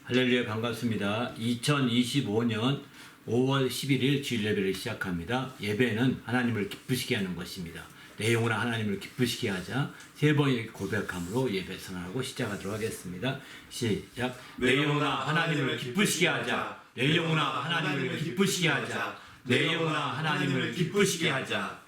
할렐루야, 반갑습니다. 2025년 5월 11일 주일 예배를 시작합니다. 예배는 하나님을 기쁘시게 하는 것입니다. 내 영혼아 하나님을 기쁘시게 하자. 세 번의 고백함으로 예배 선언하고 시작하도록 하겠습니다. 시작. 내 영혼아 하나님을 기쁘시게 하자. 내 영혼아 하나님을 기쁘시게 하자. 내 영혼아 하나님을 기쁘시게 하자.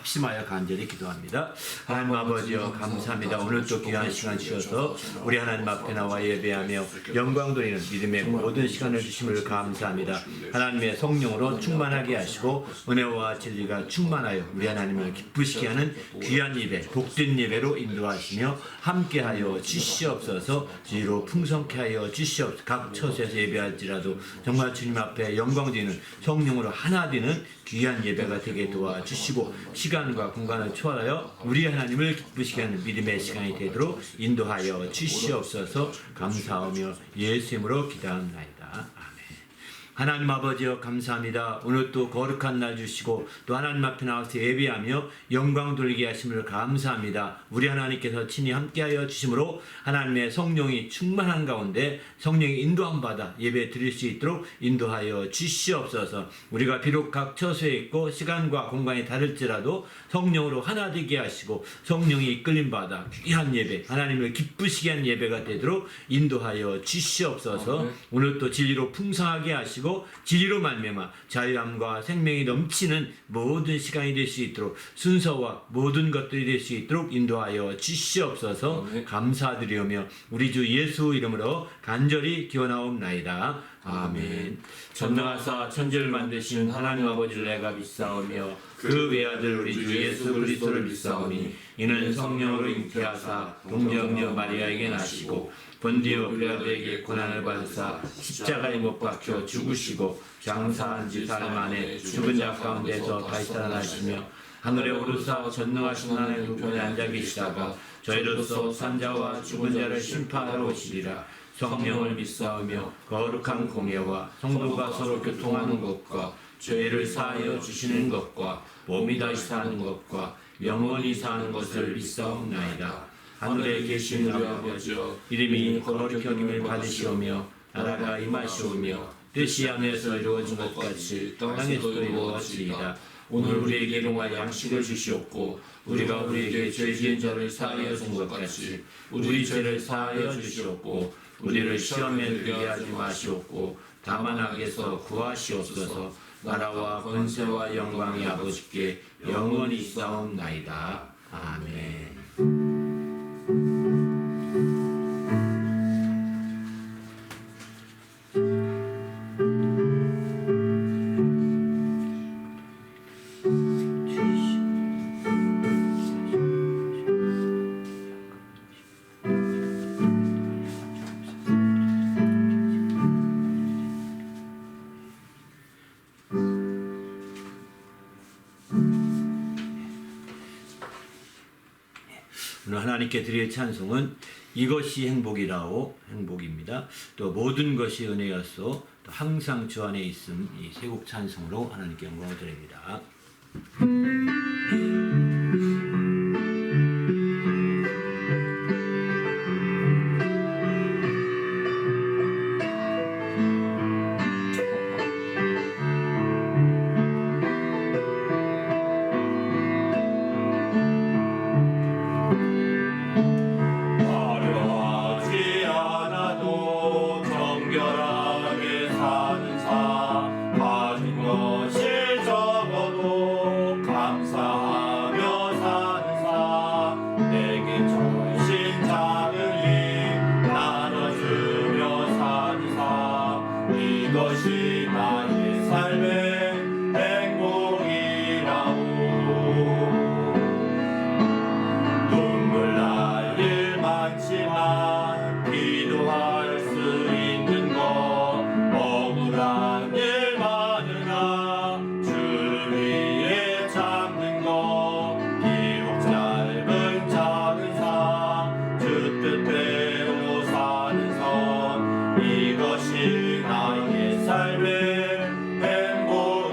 합심하여 간절히 기도합니다. 하나님 아버지여 감사합니다. 오늘 또 귀한 시간 주셔서 우리 하나님 앞에 나와 예배하며 영광 돌리는 믿음의 모든 시간을 주심을 감사합니다. 하나님의 성령으로 충만하게 하시고 은혜와 진리가 충만하여 우리 하나님을 기쁘시게 하는 귀한 예배, 복된 예배로 인도하시며 함께하여 주시옵소서. 주로 풍성케 하여 주시옵소서. 각 처소에서 예배할지라도 정말 주님 앞에 영광 드리는 성령으로 하나 되는 귀한 예배가 되게 도와주시고 시간과 공간을 초월하여 우리 하나님을 기쁘시게 하는 믿음의 시간이 되도록 인도하여 주시옵소서. 감사하며 예수 이름으로 기도합나이다. 아멘. 하나님 아버지여 감사합니다. 오늘 또 거룩한 날 주시고 또 하나님 앞에 나와서 예배하며 영광 돌리게 하심을 감사합니다. 우리 하나님께서 친히 함께하여 주심으로 하나님의 성령이 충만한 가운데 성령의 인도함 받아 예배 드릴 수 있도록 인도하여 주시옵소서. 우리가 비록 각 처소에 있고 시간과 공간이 다를지라도 성령으로 하나 되게 하시고 성령이 이끌림 받아 귀한 예배, 하나님을 기쁘시게 한 예배가 되도록 인도하여 주시옵소서. 오늘 또 진리로 풍성하게 하시고 진리로 말미암아 자유함과 생명이 넘치는 모든 시간이 될 수 있도록 순서와 모든 것들이 될 수 있도록 인도하여 주시옵소서. 감사드리오며 우리 주 예수 이름으로 간절히 기원하옵나이다. 아멘. 전능하사 천지를 만드신 하나님 아버지를 내가 믿사오며 그 외아들 우리 주 예수 그리스도를 믿사오니 이는 성령으로 잉태하사 동정녀 마리아에게 나시고 본디오 빌라도에게 고난을 받으사 십자가에 못 박혀 죽으시고 장사한 지 사흘 만에 죽은 자 가운데서 다시 살아나시며 하늘에 오르사 전능하신 하나님 우편에 앉아 계시다가 저희로서 산자와 죽은 자를 심판하러 오시리라. 성령을 믿사오며 거룩한 공예와 성도가 서로 교통하는 것과 죄를 사하여 주시는 것과 몸이 다시 사는 것과 영원히 사는 것을 믿사옵나이다. 하늘에 계신 우리 아버지여, 이름이 거룩히 여김을 받으시오며 나라가 임하시오며 뜻이 하늘에서 이루어진 것 같이 땅에서도 이루어지이다. 오늘 우리에게 일용할 양식을 주시옵고 우리가 우리에게 죄 지은 자를 사하여 준 것 같이 우리 죄를 사하여 주시옵고 우리를 시험에 들게 하지 마시옵고 다만 악에서 구하시옵소서. 나라와 권세와 영광이 아버지께 영원히 있사옵나이다. 아멘. 오늘 하나님께 드릴 찬송은 이것이 행복이라오, 행복입니다. 또 모든 것이 은혜였소, 또 항상 주 안에 있음, 이 세 곡 찬송으로 하나님께 영광을 드립니다. 이것이 나의 삶의 행복이라오. 눈물 날 일 많지만 기도할 수 있는 것, 억울한 일 많으나 주를 위해 참는 것, 비록 짧은 작은 삶 주 뜻대로 사는 선, 이것이 나의 삶의 행복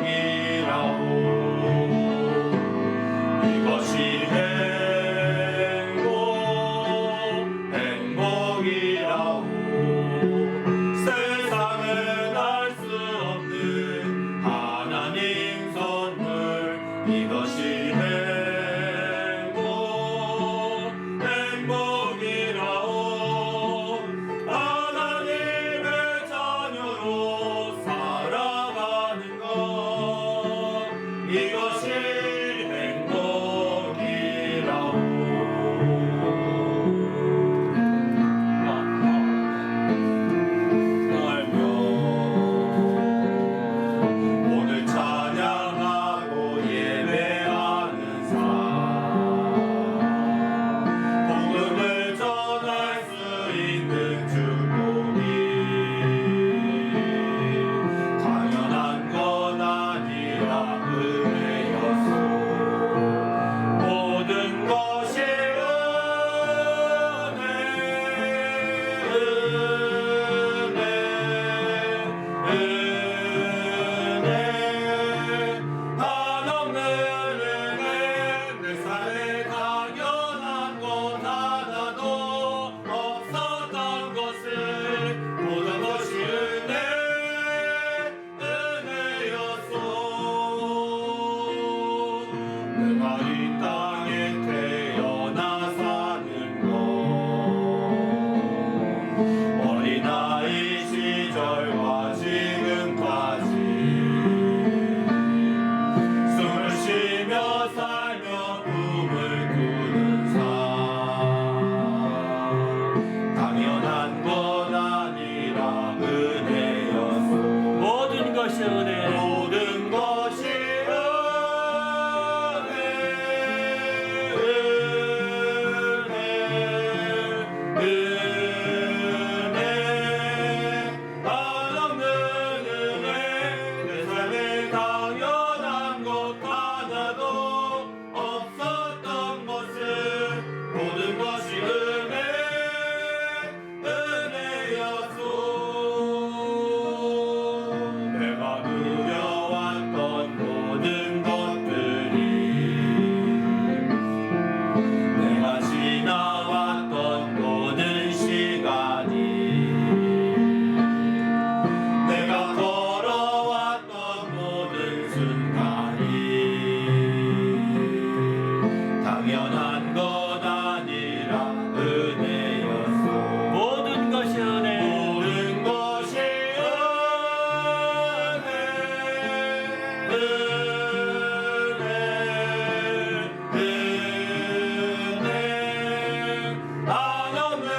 한없는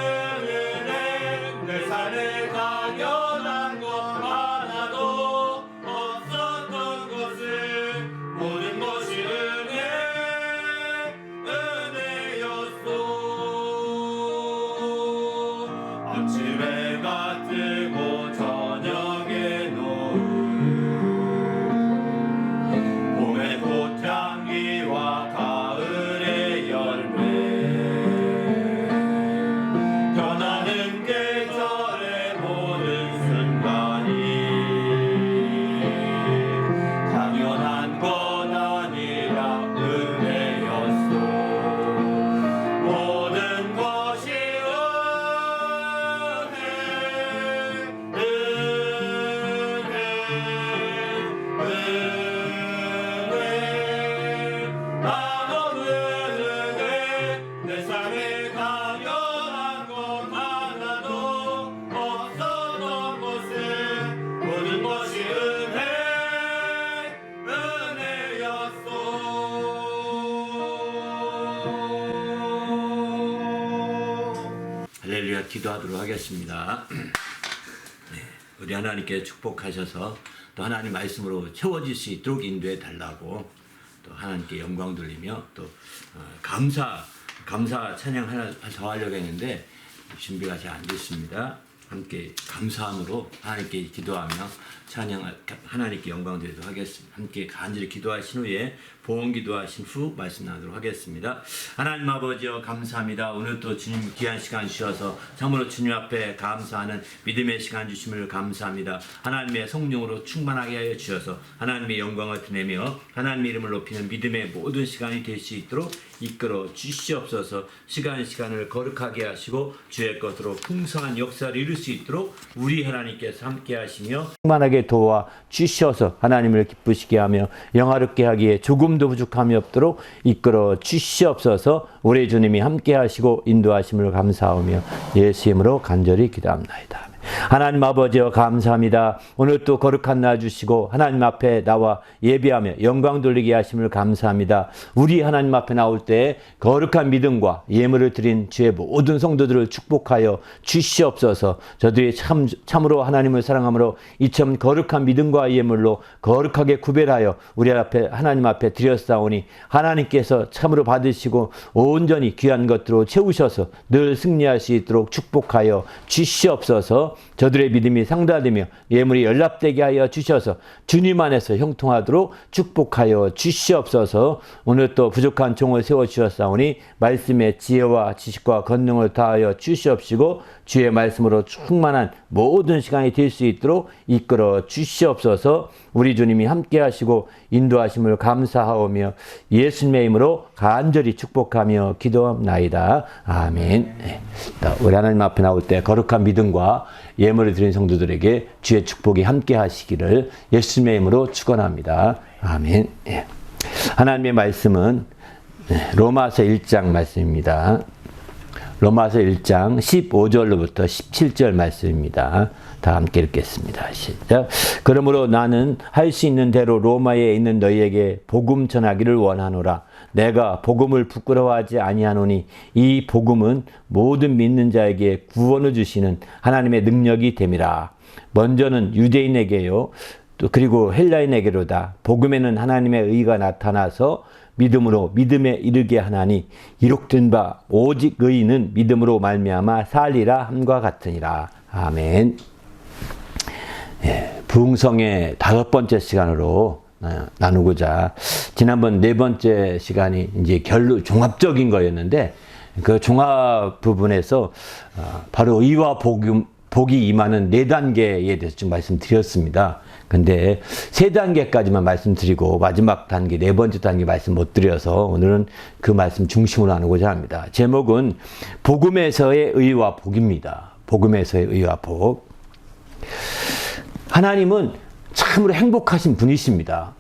은혜 내 삶에 당연한 것 하나도 없었던 것을 모든 것이 은혜였소. 아침에 같고 저녁에 노을, 봄의 꽃향기와 가을의 열매, 변하는 계절의 모든 순간이 당연한 건 아니라 은혜였소. 모든 것이 은혜. 한없는 은혜 내 삶에 당연한 것 하나도 없었던 것을 모든 것이 은혜였소. 할렐루야. 기도하도록 하겠습니다. 네, 우리 하나님께 축복하셔서 또 하나님 말씀으로 채워질 수 있도록 인도해 달라고 또 하나님께 영광 돌리며 또 감사 찬양 하나 더 하려고 했는데 준비가 잘 안 됐습니다. 함께 감사함으로 하나님께 기도하며 찬양 하나님께 영광 드리도록 하겠습니다. 함께 간절히 기도하신 후에 보험 기도하신 후 말씀 나누도록 하겠습니다. 하나님 아버지여 감사합니다. 오늘 또 주님 귀한 시간 주셔서 참으로 주님 앞에 감사하는 믿음의 시간 주심을 감사합니다. 하나님의 성령으로 충만하게 하여 주셔서 하나님의 영광을 드리며 하나님의 이름을 높이는 믿음의 모든 시간이 될 수 있도록 이끌어 주시옵소서. 시간을 거룩하게 하시고 주의 것으로 풍성한 역사를 이룰 수 있도록 우리 하나님께서 함께 하시며 충만하게 도와 주셔서 하나님을 기쁘시게 하며 영화롭게 하기에 조금도 부족함이 없도록 이끌어 주시옵소서. 우리 주님이 함께 하시고 인도하심을 감사하며 예수 이름으로 간절히 기도합나이다. 하나님 아버지여 감사합니다. 오늘 또 거룩한 날 주시고 하나님 앞에 나와 예배하며 영광 돌리게 하심을 감사합니다. 우리 하나님 앞에 나올 때 거룩한 믿음과 예물을 드린 주의 모든 성도들을 축복하여 주시옵소서. 저들이 참으로 하나님을 사랑함으로 이처럼 거룩한 믿음과 예물로 거룩하게 구별하여 우리 앞에 하나님 앞에 드렸사오니 하나님께서 참으로 받으시고 온전히 귀한 것들로 채우셔서 늘 승리할 수 있도록 축복하여 주시옵소서. 저들의 믿음이 상달되며 예물이 연락되게 하여 주셔서 주님 안에서 형통하도록 축복하여 주시옵소서. 오늘 또 부족한 종을 세워주셨사오니 말씀의 지혜와 지식과 권능을 다하여 주시옵시고 주의 말씀으로 충만한 모든 시간이 될 수 있도록 이끌어 주시옵소서. 우리 주님이 함께 하시고 인도하심을 감사하오며 예수님의 이름으로 간절히 축복하며 기도합나이다. 아멘. 네. 우리 하나님 앞에 나올 때 거룩한 믿음과 예물을 드린 성도들에게 주의 축복이 함께 하시기를 예수님의 이름으로 축원합니다. 아멘. 네. 하나님의 말씀은 로마서 1장 말씀입니다. 로마서 1장 15절로부터 17절 말씀입니다. 다 함께 읽겠습니다. 시작. 그러므로 나는 할 수 있는 대로 로마에 있는 너희에게 복음 전하기를 원하노라. 내가 복음을 부끄러워하지 아니하노니 이 복음은 모든 믿는 자에게 구원을 주시는 하나님의 능력이 됨이라. 먼저는 유대인에게요, 또 그리고 헬라인에게로다. 복음에는 하나님의 의가 나타나서 믿음으로 믿음에 이르게 하나니 이룩된 바 오직 의인은 믿음으로 말미암아 살리라 함과 같으니라. 아멘. 예, 부흥성의 5번째 시간으로 나누고자 지난번 4번째 시간이 이제 종합적인 거였는데 그 종합 부분에서 바로 의와 복이 임하는 4단계에 대해서 좀 말씀드렸습니다. 근데 3단계까지만 말씀드리고 마지막 단계, 4번째 단계 말씀 못 드려서 오늘은 그 말씀 중심으로 나누고자 합니다. 제목은 복음에서의 의와 복입니다. 복음에서의 의와 복. 하나님은 참으로 행복하신 분이십니다.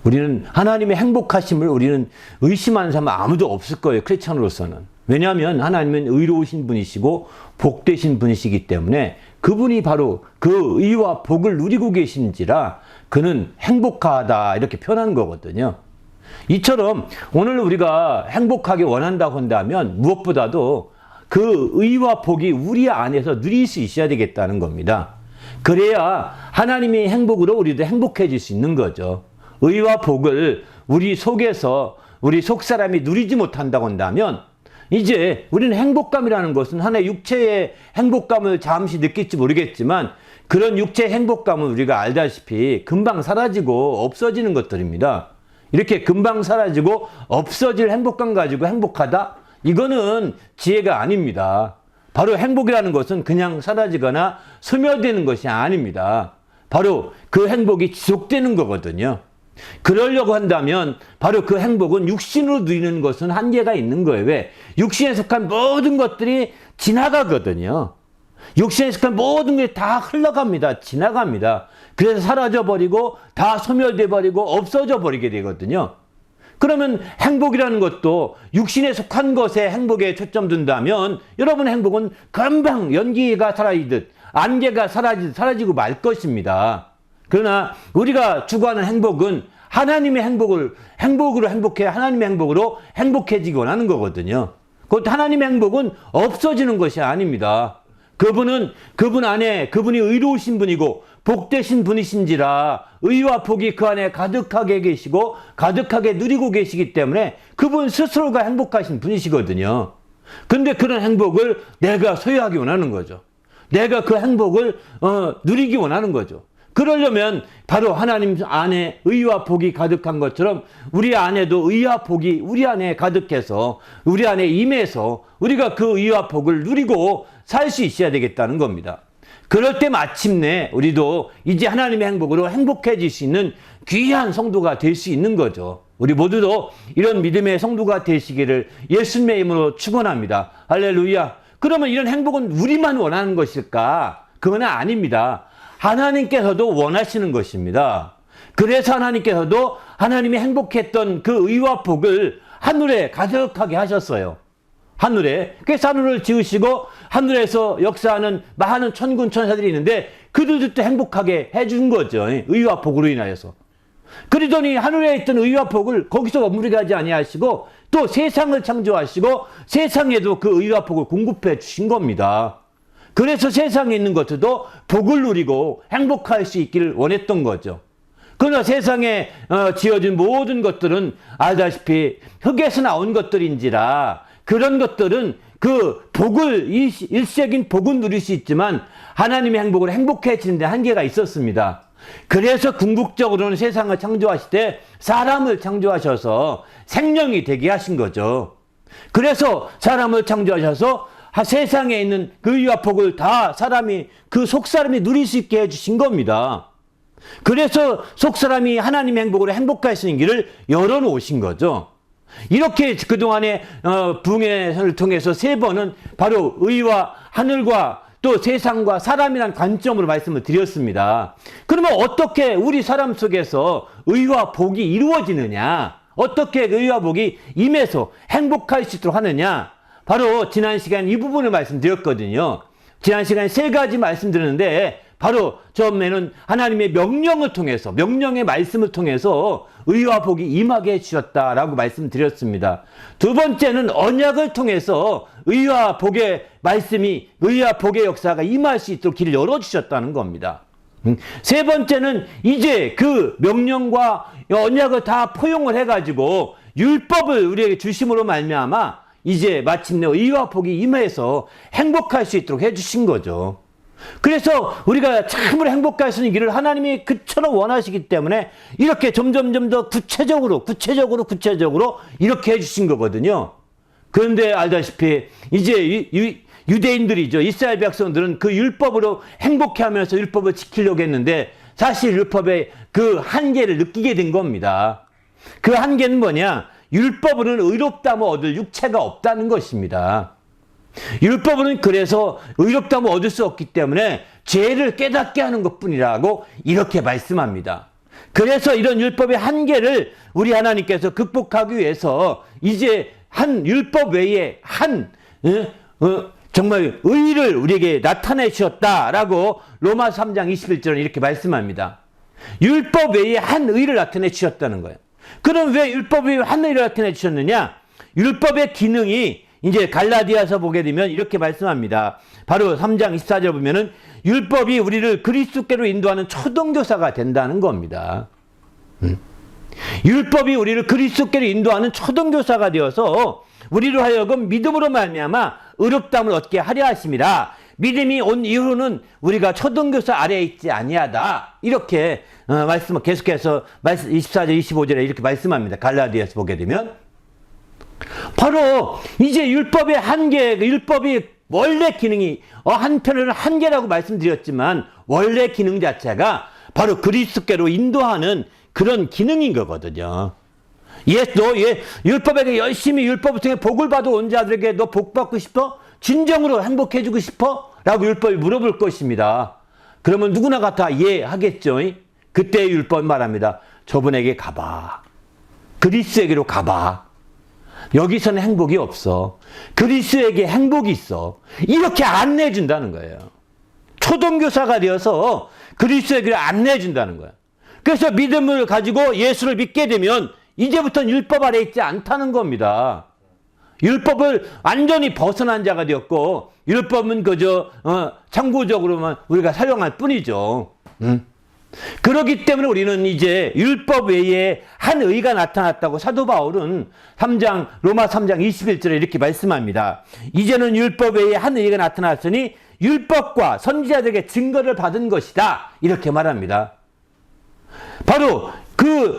우리는 하나님의 행복하심을 우리는 의심하는 사람은 아무도 없을 거예요. 크리스찬으로서는. 왜냐하면 하나님은 의로우신 분이시고 복되신 분이시기 때문에 그분이 바로 그 의와 복을 누리고 계신지라 그는 행복하다 이렇게 표현한 거거든요. 이처럼 오늘 우리가 행복하게 원한다고 한다면 무엇보다도 그 의와 복이 우리 안에서 누릴 수 있어야 되겠다는 겁니다. 그래야 하나님의 행복으로 우리도 행복해질 수 있는 거죠. 의와 복을 우리 속에서 우리 속사람이 누리지 못한다고 한다면 이제 우리는 행복감이라는 것은 하나의 육체의 행복감을 잠시 느낄지 모르겠지만 그런 육체의 행복감은 우리가 알다시피 금방 사라지고 없어지는 것들입니다. 이렇게 금방 사라지고 없어질 행복감 가지고 행복하다? 이거는 지혜가 아닙니다. 바로 행복이라는 것은 그냥 사라지거나 소멸되는 것이 아닙니다. 바로 그 행복이 지속되는 거거든요. 그러려고 한다면 바로 그 행복은 육신으로 누리는 것은 한계가 있는 거예요. 왜? 육신에 속한 모든 것들이 지나가거든요. 육신에 속한 모든 게 다 흘러갑니다. 지나갑니다. 그래서 사라져버리고 다 소멸돼 버리고 없어져 버리게 되거든요. 그러면 행복이라는 것도 육신에 속한 것에 행복에 초점 둔다면 여러분의 행복은 금방 연기가 사라지듯 안개가 사라지고 말 것입니다. 그러나 우리가 추구하는 행복은 하나님의 행복으로 행복해 하나님의 행복으로 행복해지기 원하는 거거든요. 곧 하나님의 행복은 없어지는 것이 아닙니다. 그분 안에 그분이 의로우신 분이고 복되신 분이신지라 의와 복이 그 안에 가득하게 계시고 가득하게 누리고 계시기 때문에 그분 스스로가 행복하신 분이시거든요. 근데 그런 행복을 내가 소유하기 원하는 거죠. 내가 그 행복을 누리기 원하는 거죠. 그러려면 바로 하나님 안에 의와 복이 가득한 것처럼 우리 안에도 의와 복이 우리 안에 가득해서 우리 안에 임해서 우리가 그 의와 복을 누리고 살 수 있어야 되겠다는 겁니다. 그럴 때 마침내 우리도 이제 하나님의 행복으로 행복해질 수 있는 귀한 성도가 될 수 있는 거죠. 우리 모두도 이런 믿음의 성도가 되시기를 예수님의 이름으로 축원합니다. 할렐루야. 그러면 이런 행복은 우리만 원하는 것일까? 그건 아닙니다. 하나님께서도 원하시는 것입니다. 그래서 하나님께서도 하나님이 행복했던 그 의와 복을 하늘에 가득하게 하셨어요. 하늘에. 그래서 하늘을 지으시고 하늘에서 역사하는 많은 천군 천사들이 있는데 그들도 행복하게 해준 거죠. 의와 복으로 인하여서. 그러더니 하늘에 있던 의와 복을 거기서 머무르게 하지 아니하시고 또 세상을 창조하시고 세상에도 그 의와 복을 공급해 주신 겁니다. 그래서 세상에 있는 것들도 복을 누리고 행복할 수 있기를 원했던 거죠. 그러나 세상에 지어진 모든 것들은 알다시피 흙에서 나온 것들인지라 그런 것들은 그 복을 일시적인 복은 누릴 수 있지만 하나님의 행복으로 행복해지는 데 한계가 있었습니다. 그래서 궁극적으로는 세상을 창조하실 때 사람을 창조하셔서 생명이 되게 하신 거죠. 그래서 사람을 창조하셔서 세상에 있는 그 의와 복을 다 그 속사람이 누릴 수 있게 해주신 겁니다. 그래서 속사람이 하나님의 행복으로 행복할 수 있는 길을 열어놓으신 거죠. 이렇게 그동안의 붕해를 통해서 3번은 바로 의와 하늘과 또 세상과 사람이란 관점으로 말씀을 드렸습니다. 그러면 어떻게 우리 사람 속에서 의와 복이 이루어지느냐? 어떻게 의와 복이 임해서 행복할 수 있도록 하느냐? 바로 지난 시간 이 부분을 말씀드렸거든요. 지난 시간에 3가지 말씀드렸는데 바로 처음에는 하나님의 명령을 통해서 명령의 말씀을 통해서 의와 복이 임하게 해주셨다라고 말씀드렸습니다. 2번째는 언약을 통해서 의와 복의 말씀이 의와 복의 역사가 임할 수 있도록 길을 열어주셨다는 겁니다. 3번째는 이제 그 명령과 언약을 다 포용을 해가지고 율법을 우리에게 주심으로 말미암아 이제 마침내 의와 복이 임해서 행복할 수 있도록 해주신 거죠. 그래서 우리가 참으로 행복할 수 있는 길을 하나님이 그처럼 원하시기 때문에 이렇게 점점 더 구체적으로 이렇게 해주신 거거든요. 그런데 알다시피 이제 유대인들이죠. 이스라엘 백성들은 그 율법으로 행복해하면서 율법을 지키려고 했는데 사실 율법의 그 한계를 느끼게 된 겁니다. 그 한계는 뭐냐? 율법으로는 의롭다함을 얻을 육체가 없다는 것입니다. 율법으로는 그래서 의롭다함을 얻을 수 없기 때문에 죄를 깨닫게 하는 것뿐이라고 이렇게 말씀합니다. 그래서 이런 율법의 한계를 우리 하나님께서 극복하기 위해서 이제 한 율법 외에 정말 의를 우리에게 나타내 주셨다라고 로마서 3장 21절은 이렇게 말씀합니다. 율법 외에 한 의를 나타내 주셨다는 거예요. 그럼 왜 율법 외에 한 의를 나타내 주셨느냐? 율법의 기능이 이제 갈라디아서 보게 되면 이렇게 말씀합니다. 바로 3장 24절 보면은 율법이 우리를 그리스도께로 인도하는 초등교사가 된다는 겁니다. 율법이 우리를 그리스도께로 인도하는 초등교사가 되어서 우리로 하여금 믿음으로 말미암아 의롭다함을 얻게 하려 하심이라. 믿음이 온 이후로는 우리가 초등교사 아래에 있지 아니하다. 이렇게 계속해서 24절 25절에 이렇게 말씀합니다. 갈라디아서 보게 되면 바로 이제 율법의 한계, 율법이 원래 기능이 한편으로는 한계라고 말씀드렸지만 원래 기능 자체가 바로 그리스도께로 인도하는 그런 기능인 거거든요. 너 율법에게 열심히 율법을 통해 복을 받아 온 자들에게 너 복 받고 싶어? 진정으로 행복해지고 싶어? 라고 율법이 물어볼 것입니다. 그러면 누구나 같아 예 하겠죠. 그때 율법이 말합니다. 저분에게 가봐. 그리스에게로 가봐. 여기서는 행복이 없어. 그리스에게 행복이 있어. 이렇게 안내해 준다는 거예요. 초등교사가 되어서 그리스에게 안내해 준다는 거예요. 그래서 믿음을 가지고 예수를 믿게 되면 이제부터는 율법 아래 있지 않다는 겁니다. 율법을 완전히 벗어난 자가 되었고 율법은 그저 참고적으로만 우리가 사용할 뿐이죠. 그렇기 때문에 우리는 이제 율법 외에 한 의가 나타났다고 사도 바울은 로마 3장 21절에 이렇게 말씀합니다. 이제는 율법 외에 한 의가 나타났으니 율법과 선지자들에게 증거를 받은 것이다. 이렇게 말합니다. 바로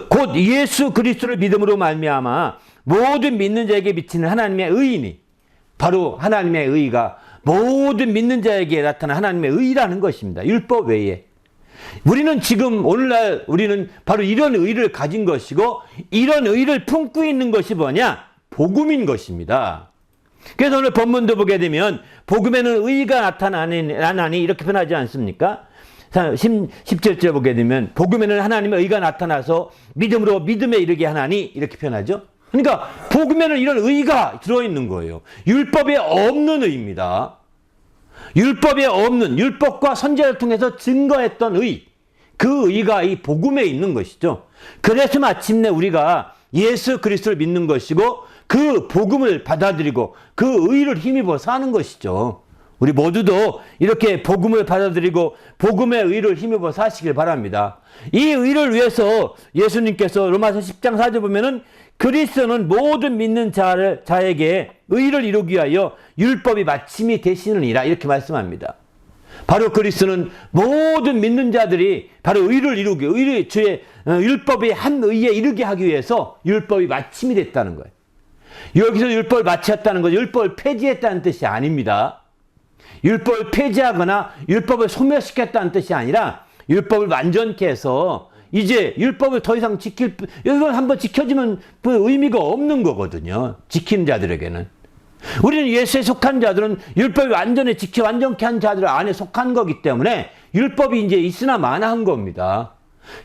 곧 예수 그리스도를 믿음으로 말미암아 모든 믿는 자에게 비치는 하나님의 의인이 바로 하나님의 의가 모든 믿는 자에게 나타난 하나님의 의라는 것입니다. 율법 외에. 우리는 지금 오늘날 우리는 바로 이런 의를 가진 것이고 이런 의를 품고 있는 것이 뭐냐? 복음인 것입니다. 그래서 오늘 본문도 보게 되면 복음에는 의가 나타나니 이렇게 표현하지 않습니까? 17절 보게 되면 복음에는 하나님의 의가 나타나서 믿음으로 믿음에 이르게 하나니 이렇게 표현하죠. 그러니까 복음에는 이런 의가 들어있는 거예요. 율법에 없는 의입니다. 율법에 없는 율법과 선지자를 통해서 증거했던 의, 그 의가 이 복음에 있는 것이죠. 그래서 마침내 우리가 예수 그리스도를 믿는 것이고 그 복음을 받아들이고 그 의를 힘입어 사는 것이죠. 우리 모두도 이렇게 복음을 받아들이고 복음의 의를 힘입어 사시길 바랍니다. 이 의를 위해서 예수님께서 로마서 10장 4절 보면은 그리스도는 모든 믿는 자에게 의를 이루기 위하여 율법이 마침이 되시느니라 이렇게 말씀합니다. 바로 그리스도는 모든 믿는 자들이 바로 의를 이루기, 주의 율법의 한 의에 이르게 하기 위해서 율법이 마침이 됐다는 거예요. 여기서 율법을 마쳤다는 것, 율법을 폐지했다는 뜻이 아닙니다. 율법을 폐지하거나 율법을 소멸시켰다는 뜻이 아니라 율법을 완전케 해서 이제 율법을 더 이상 이걸 한번 지켜주면 의미가 없는 거거든요. 지키는 자들에게는. 우리는 예수에 속한 자들은 율법이 완전히 완전케 한 자들 안에 속한 거기 때문에 율법이 이제 있으나 마나한 겁니다.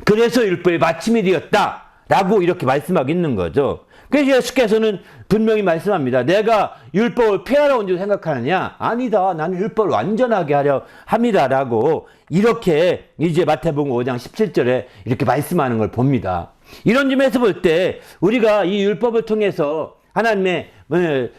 그래서 율법이 마침이 되었다라고 이렇게 말씀하고 있는 거죠. 그래서 예수께서는 분명히 말씀합니다. 내가 율법을 폐하러 온 줄 생각하느냐? 아니다. 나는 율법을 완전하게 하려 합니다라고 이렇게 이제 마태복음 5장 17절에 이렇게 말씀하는 걸 봅니다. 이런 점에서 볼 때 우리가 이 율법을 통해서 하나님의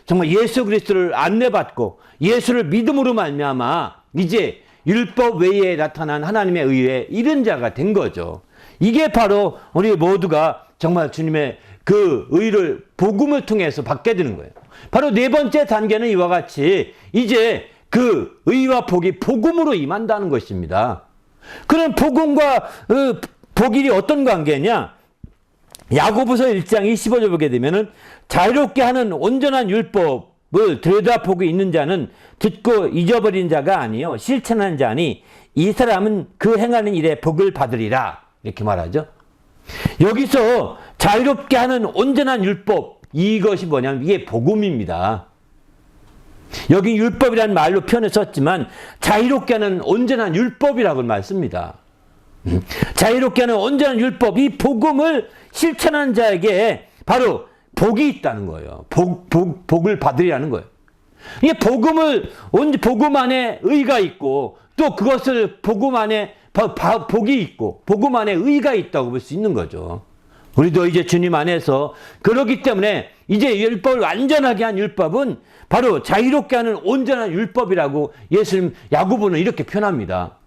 정말 예수 그리스도를 안내받고 예수를 믿음으로 말미암아 이제 율법 외에 나타난 하나님의 의에 이른 자가 된 거죠. 이게 바로 우리 모두가 정말 주님의 그 의를 복음을 통해서 받게 되는 거예요. 바로 네 번째 단계는 이와 같이 이제 그 의와 복이 복음으로 임한다는 것입니다. 그럼 복음과 복이 어떤 관계냐? 야고보서 1장 25절 보게 되면은 자유롭게 하는 온전한 율법을 들여다보고 있는 자는 듣고 잊어버린 자가 아니요 실천하는 자니 이 사람은 그 행하는 일에 복을 받으리라 이렇게 말하죠. 여기서 자유롭게 하는 온전한 율법, 이것이 뭐냐면 이게 복음입니다. 여기 율법이라는 말로 표현을 썼지만 자유롭게 하는 온전한 율법이라고 말씀입니다. 자유롭게 하는 온전한 율법, 이 복음을 실천하는 자에게 바로 복이 있다는 거예요. 복을 받으리라는 거예요. 이게 복음 안에 의가 있고, 또 그것을 복음 안에 복이 있고, 복음 안에 의가 있다고 볼 수 있는 거죠. 우리도 이제 주님 안에서 그렇기 때문에 이제 율법을 완전하게 한 율법은 바로 자유롭게 하는 온전한 율법이라고 예수님 야고보는 이렇게 표현합니다.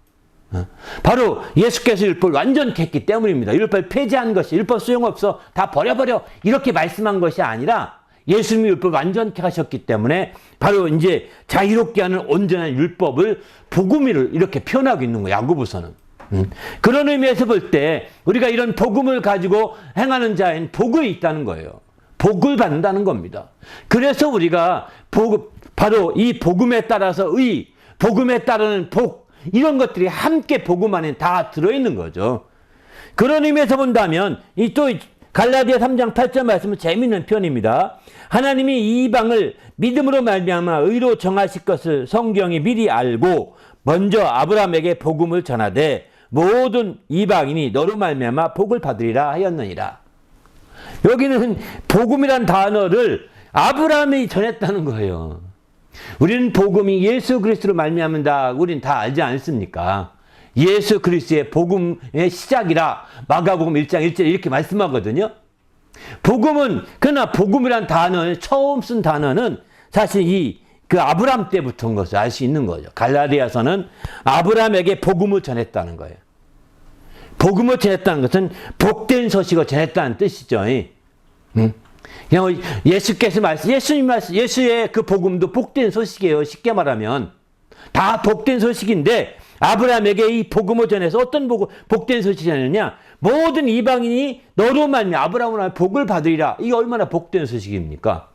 바로 예수께서 율법을 완전케 했기 때문입니다. 율법을 폐지한 것이 율법 소용없어 다 버려버려 이렇게 말씀한 것이 아니라 예수님이 율법을 완전케 하셨기 때문에 바로 이제 자유롭게 하는 온전한 율법을 복음을 이렇게 표현하고 있는 거예요. 야고보서는. 그런 의미에서 볼 때 우리가 이런 복음을 가지고 행하는 자엔 복이 있다는 거예요. 복을 받는다는 겁니다. 그래서 우리가 바로 이 복음에 따라서 복음에 따르는 복, 이런 것들이 함께 복음 안에 다 들어있는 거죠. 그런 의미에서 본다면 이 또 갈라디아 3장 8절 말씀은 재미있는 표현입니다. 하나님이 이방을 믿음으로 말미암아 의로 정하실 것을 성경이 미리 알고 먼저 아브라함에게 복음을 전하되 모든 이방인이 너로 말미암아 복을 받으리라 하였느니라. 여기는 복음이란 단어를 아브라함이 전했다는 거예요. 우리는 복음이 예수 그리스도로 말미암는다. 우리는 다 알지 않습니까? 예수 그리스도의 복음의 시작이라 마가복음 1장 1절 이렇게 말씀하거든요. 그러나 복음이란 단어를 처음 쓴 단어는 사실 그 아브라함 때부터인 것을 알 수 있는 거죠. 갈라디아서는 아브라함에게 복음을 전했다는 거예요. 복음을 전했다는 것은 복된 소식을 전했다는 뜻이죠. 그냥 예수께서 예수의 그 복음도 복된 소식이에요. 쉽게 말하면 다 복된 소식인데 아브라함에게 이 복음을 전해서 어떤 복된 소식이 전했느냐? 모든 이방인이 너로 말미암아 아브라함으로 복을 받으리라. 이게 얼마나 복된 소식입니까?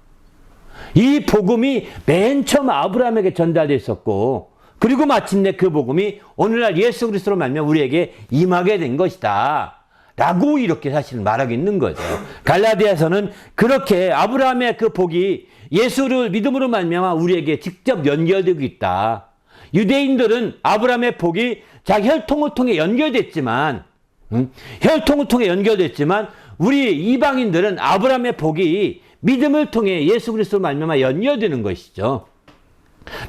이 복음이 맨 처음 아브라함에게 전달됐었고, 그리고 마침내 그 복음이 오늘날 예수 그리스도로 말미암아 우리에게 임하게 된 것이다 라고 이렇게 사실 말하고 있는 거죠. 갈라디아서는 그렇게 아브라함의 그 복이 예수를 믿음으로 말미암아 우리에게 직접 연결되고 있다. 유대인들은 아브라함의 복이 자기 혈통을 통해 연결됐지만 우리 이방인들은 아브라함의 복이 믿음을 통해 예수 그리스도로 말미암아 연결되는 것이죠.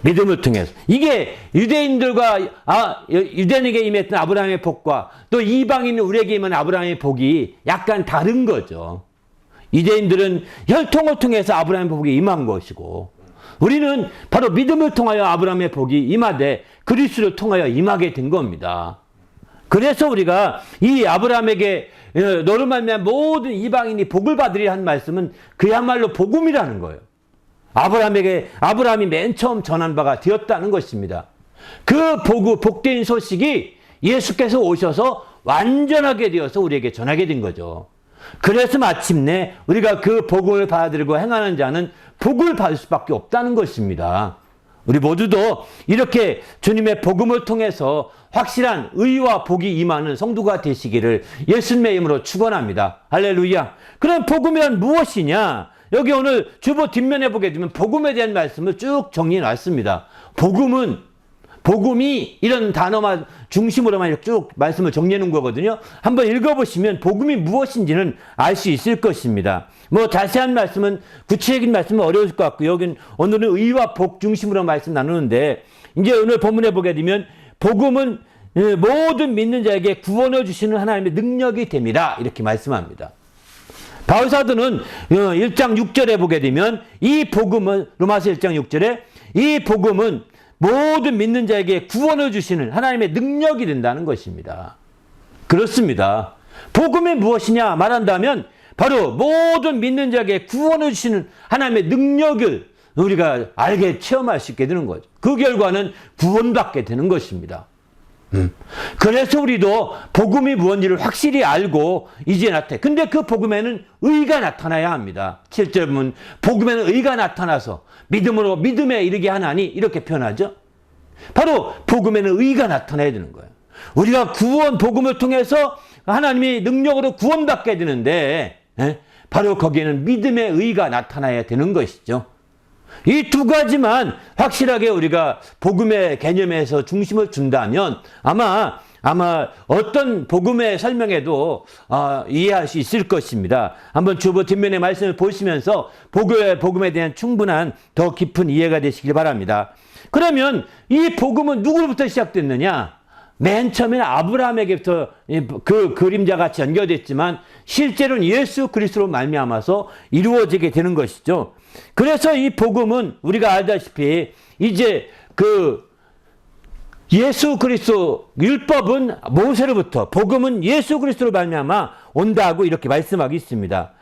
믿음을 통해서. 이게 유대인에게 임했던 아브라함의 복과 또 이방인 우리에게 임한 아브라함의 복이 약간 다른 거죠. 유대인들은 혈통을 통해서 아브라함의 복이 임한 것이고, 우리는 바로 믿음을 통하여 아브라함의 복이 임하되 그리스도를 통하여 임하게 된 겁니다. 그래서 우리가 이 아브라함에게 너로 말미암아 모든 이방인이 복을 받으리라 한 말씀은 그야말로 복음이라는 거예요. 아브라함이 맨 처음 전한 바가 되었다는 것입니다. 그 복된 소식이 예수께서 오셔서 완전하게 되어서 우리에게 전하게 된 거죠. 그래서 마침내 우리가 그 복을 받아들이고 행하는 자는 복을 받을 수밖에 없다는 것입니다. 우리 모두도 이렇게 주님의 복음을 통해서 확실한 의와 복이 임하는 성도가 되시기를 예수님의 이름으로 축원합니다. 할렐루야. 그럼 복음이란 무엇이냐? 여기 오늘 주보 뒷면에 보게 되면 복음에 대한 말씀을 쭉 정리해 놨습니다. 복음이 이런 단어만 중심으로만 쭉 말씀을 정리해 놓은 거거든요. 한번 읽어보시면 복음이 무엇인지는 알 수 있을 것입니다. 자세한 말씀은, 구체적인 말씀은 어려울 것 같고, 오늘은 의와 복 중심으로 말씀 나누는데, 이제 오늘 본문에 보게 되면 복음은 모든 믿는 자에게 구원을 주시는 하나님의 능력이 됨이라 이렇게 말씀합니다. 바울사도는 1장 6절에 보게 되면 이 복음은, 로마서 1장 6절에 이 복음은 모든 믿는 자에게 구원을 주시는 하나님의 능력이 된다는 것입니다. 그렇습니다. 복음이 무엇이냐 말한다면 바로 모든 믿는 자에게 구원을 주시는 하나님의 능력을 우리가 알게 체험할 수 있게 되는 거죠. 그 결과는 구원받게 되는 것입니다. 그래서 우리도 복음이 무엇인지를 확실히 알고 이제 근데 그 복음에는 의가 나타나야 합니다. 7절 보면 복음에는 의가 나타나서 믿음에 이르게 하나니 이렇게 표현하죠. 바로 복음에는 의가 나타나야 되는 거예요. 우리가 복음을 통해서 하나님이 능력으로 구원받게 되는데 바로 거기에는 믿음의 의가 나타나야 되는 것이죠. 이 두 가지만 확실하게 우리가 복음의 개념에서 중심을 준다면 아마 아마 어떤 복음의 설명에도 이해할 수 있을 것입니다. 한번 주보 뒷면의 말씀을 보시면서 복음에 대한 충분한 더 깊은 이해가 되시길 바랍니다. 그러면 이 복음은 누구로부터 시작됐느냐? 맨 처음에는 아브라함에게부터 그 그림자 같이 연결됐지만 실제로는 예수 그리스도로 말미암아서 이루어지게 되는 것이죠. 그래서 이 복음은 우리가 알다시피 이제 그 예수 그리스도, 율법은 모세로부터, 복음은 예수 그리스도로 말미암아 온다고 이렇게 말씀하고 있습니다.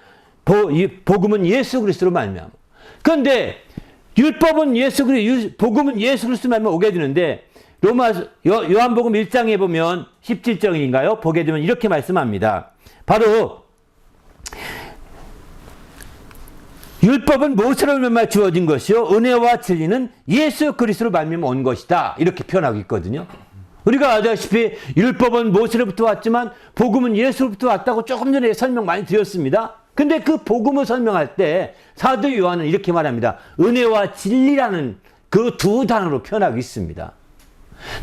복음은 예수 그리스도로 말미암아. 그런데 율법은 복음은 예수 그리스도로 말미암아 오게 되는데 요한복음 1장에 보면 17절인가요? 보게 되면 이렇게 말씀합니다. 바로 율법은 모세로 말미암아 주어진 것이요 은혜와 진리는 예수 그리스도로 말미암아 온 것이다. 이렇게 표현하고 있거든요. 우리가 아다시피 율법은 모세로부터 왔지만 복음은 예수로부터 왔다고 조금 전에 설명 많이 드렸습니다. 근데 그 복음을 설명할 때 사도 요한은 이렇게 말합니다. 은혜와 진리라는 그 두 단어로 표현하고 있습니다.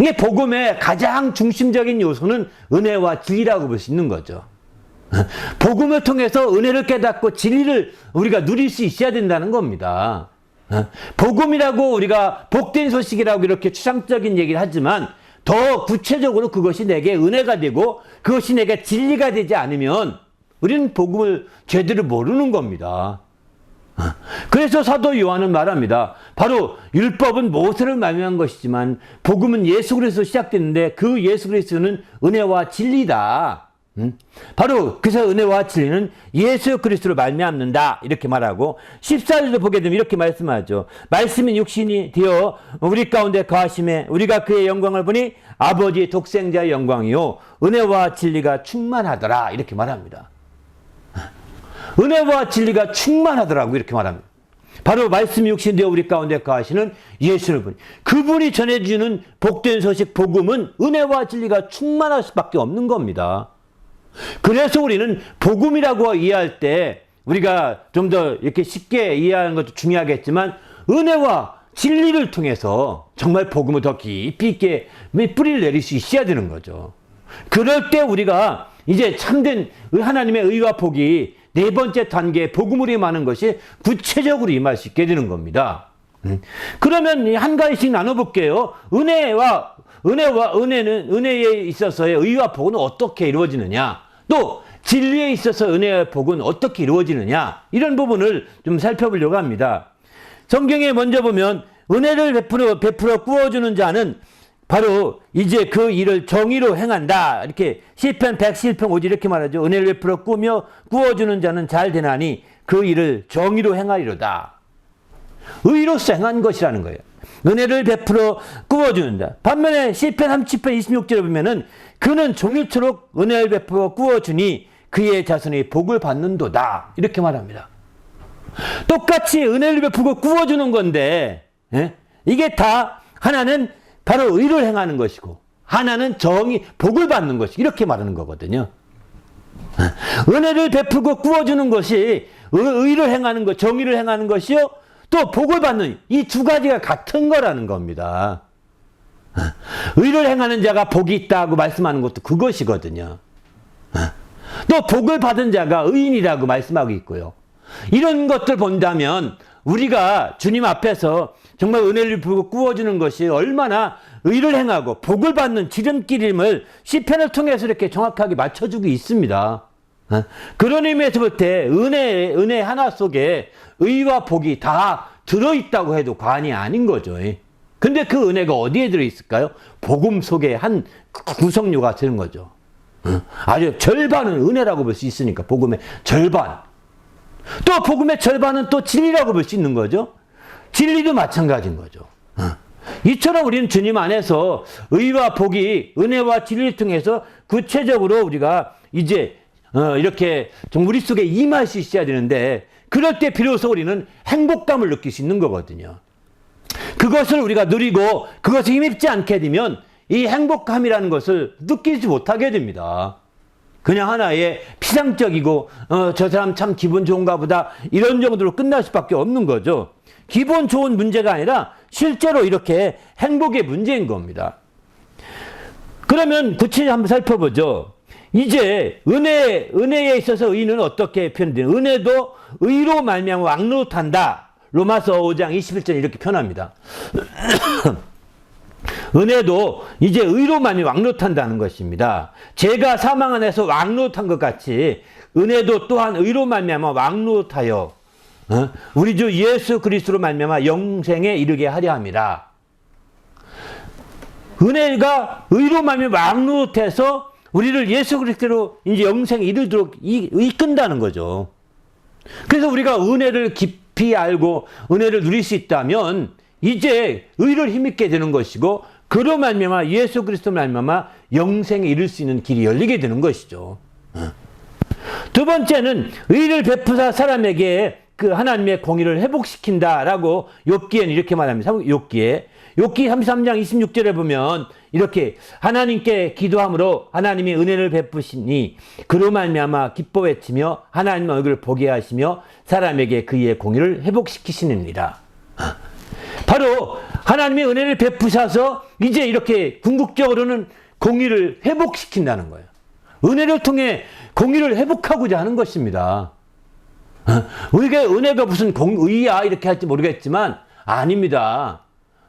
이게 복음의 가장 중심적인 요소는 은혜와 진리라고 볼 수 있는 거죠. 복음을 통해서 은혜를 깨닫고 진리를 우리가 누릴 수 있어야 된다는 겁니다. 복음이라고 우리가 복된 소식이라고 이렇게 추상적인 얘기를 하지만 더 구체적으로 그것이 내게 은혜가 되고 그것이 내게 진리가 되지 않으면 우리는 복음을 제대로 모르는 겁니다. 그래서 사도 요한은 말합니다. 바로 율법은 모세를 말미암은 것이지만 복음은 예수 그리스도로 시작됐는데 그 예수 그리스도는 은혜와 진리다. 바로 그래서 은혜와 진리는 예수 그리스도로 말미암는다 이렇게 말하고 14절도 보게 되면 이렇게 말씀하죠. 말씀이 육신이 되어 우리 가운데 거하심에 우리가 그의 영광을 보니 아버지 독생자의 영광이요 은혜와 진리가 충만하더라 이렇게 말합니다. 은혜와 진리가 충만하더라고 이렇게 말합니다. 바로 말씀이 육신 되어 우리 가운데 거하시는 예수를 보니 그분이 전해주는 복된 소식 복음은 은혜와 진리가 충만할 수밖에 없는 겁니다. 그래서 우리는 복음이라고 이해할 때 우리가 좀 더 이렇게 쉽게 이해하는 것도 중요하겠지만 은혜와 진리를 통해서 정말 복음을 더 깊이 있게 뿌리를 내릴 수 있어야 되는 거죠. 그럴 때 우리가 이제 참된 하나님의 의와 복이 네 번째 단계의 복음으로 임하는 것이 구체적으로 임할 수 있게 되는 겁니다. 그러면 한 가지씩 나눠볼게요. 은혜에 있어서의 의와 복은 어떻게 이루어지느냐? 또 진리에 있어서 은혜와 복은 어떻게 이루어지느냐? 이런 부분을 좀 살펴보려고 합니다. 성경에 먼저 보면 은혜를 베풀어 구워주는 자는 바로 이제 그 일을 정의로 행한다. 이렇게 시편 111편 5절 이렇게 말하죠. 은혜를 베풀어 구워주는 자는 잘 되나니 그 일을 정의로 행하리로다. 의로서 행한 것이라는 거예요. 은혜를 베풀어 구워주는다. 반면에 시편 30편 26절에 보면은 그는 종일토록 은혜를 베풀어 구워주니 그의 자손이 복을 받는도다. 이렇게 말합니다. 똑같이 은혜를 베풀고 구워주는 건데 이게 다 하나는 바로 의를 행하는 것이고 하나는 복을 받는 것이 이렇게 말하는 거거든요. 은혜를 베풀고 구워주는 것이 의를 행하는 것, 정의를 행하는 것이요. 또 복을 받는 이 두 가지가 같은 거라는 겁니다. 의를 행하는 자가 복이 있다고 말씀하는 것도 그것이거든요. 또 복을 받은 자가 의인이라고 말씀하고 있고요. 이런 것들 본다면 우리가 주님 앞에서 정말 은혜를 베풀고 구워주는 것이 얼마나 의를 행하고 복을 받는 지름길임을 시편을 통해서 이렇게 정확하게 맞춰주고 있습니다. 그런 의미에서 볼 때 은혜 하나 속에 의와 복이 다 들어있다고 해도 과언이 아닌 거죠. 근데 그 은혜가 어디에 들어있을까요? 복음 속에 한 구성료가 되는 거죠. 아주 절반은 은혜라고 볼 수 있으니까 복음의 절반. 또 복음의 절반은 또 진리라고 볼 수 있는 거죠. 진리도 마찬가지인 거죠. 이처럼 우리는 주님 안에서 의와 복이 은혜와 진리를 통해서 구체적으로 우리가 이제 이렇게 좀 우리 속에 임할 수 있어야 되는데 그럴 때 비로소 우리는 행복감을 느낄 수 있는 거거든요. 그것을 우리가 누리고 그것에 힘입지 않게 되면 이 행복감이라는 것을 느끼지 못하게 됩니다. 그냥 하나의 피상적이고 저 사람 참 기분 좋은가 보다 이런 정도로 끝날 수밖에 없는 거죠. 기분 좋은 문제가 아니라 실제로 이렇게 행복의 문제인 겁니다. 그러면 구체적으로 한번 살펴보죠. 이제 은혜에 있어서 의는 어떻게 표현돼요? 은혜도 의로 말미암아 왕노릇한다. 로마서 5장 21절 이렇게 표현합니다. 은혜도 이제 의로 말미암아 왕노릇한다는 것입니다. 죄가 사망 안에서 왕노릇한 것 같이 은혜도 또한 의로 말미암아 왕노릇하여 우리 주 예수 그리스도로 말미암아 영생에 이르게 하려 함이라. 은혜가 의로 말미암아 왕노릇해서 우리를 예수 그리스도로 이제 영생에 이르도록 이끈다는 거죠. 그래서 우리가 은혜를 깊이 알고 은혜를 누릴 수 있다면 이제 의를 힘있게 되는 것이고 그로 말미암아 예수 그리스도 말미암아 영생에 이를 수 있는 길이 열리게 되는 것이죠. 두 번째는 의를 베푸사 사람에게 그 하나님의 공의를 회복시킨다라고 욥기에는 이렇게 말합니다. 욥기 33장 26절에 보면 이렇게 하나님께 기도함으로 하나님이 은혜를 베푸시니 그로 말미암아 기뻐 외치며 하나님의 얼굴을 보게 하시며 사람에게 그의 공의를 회복시키시느니라. 바로 하나님의 은혜를 베푸셔서 이제 이렇게 궁극적으로는 공의를 회복시킨다는 거예요. 은혜를 통해 공의를 회복하고자 하는 것입니다. 우리가 은혜가 무슨 공의야 이렇게 할지 모르겠지만 아닙니다.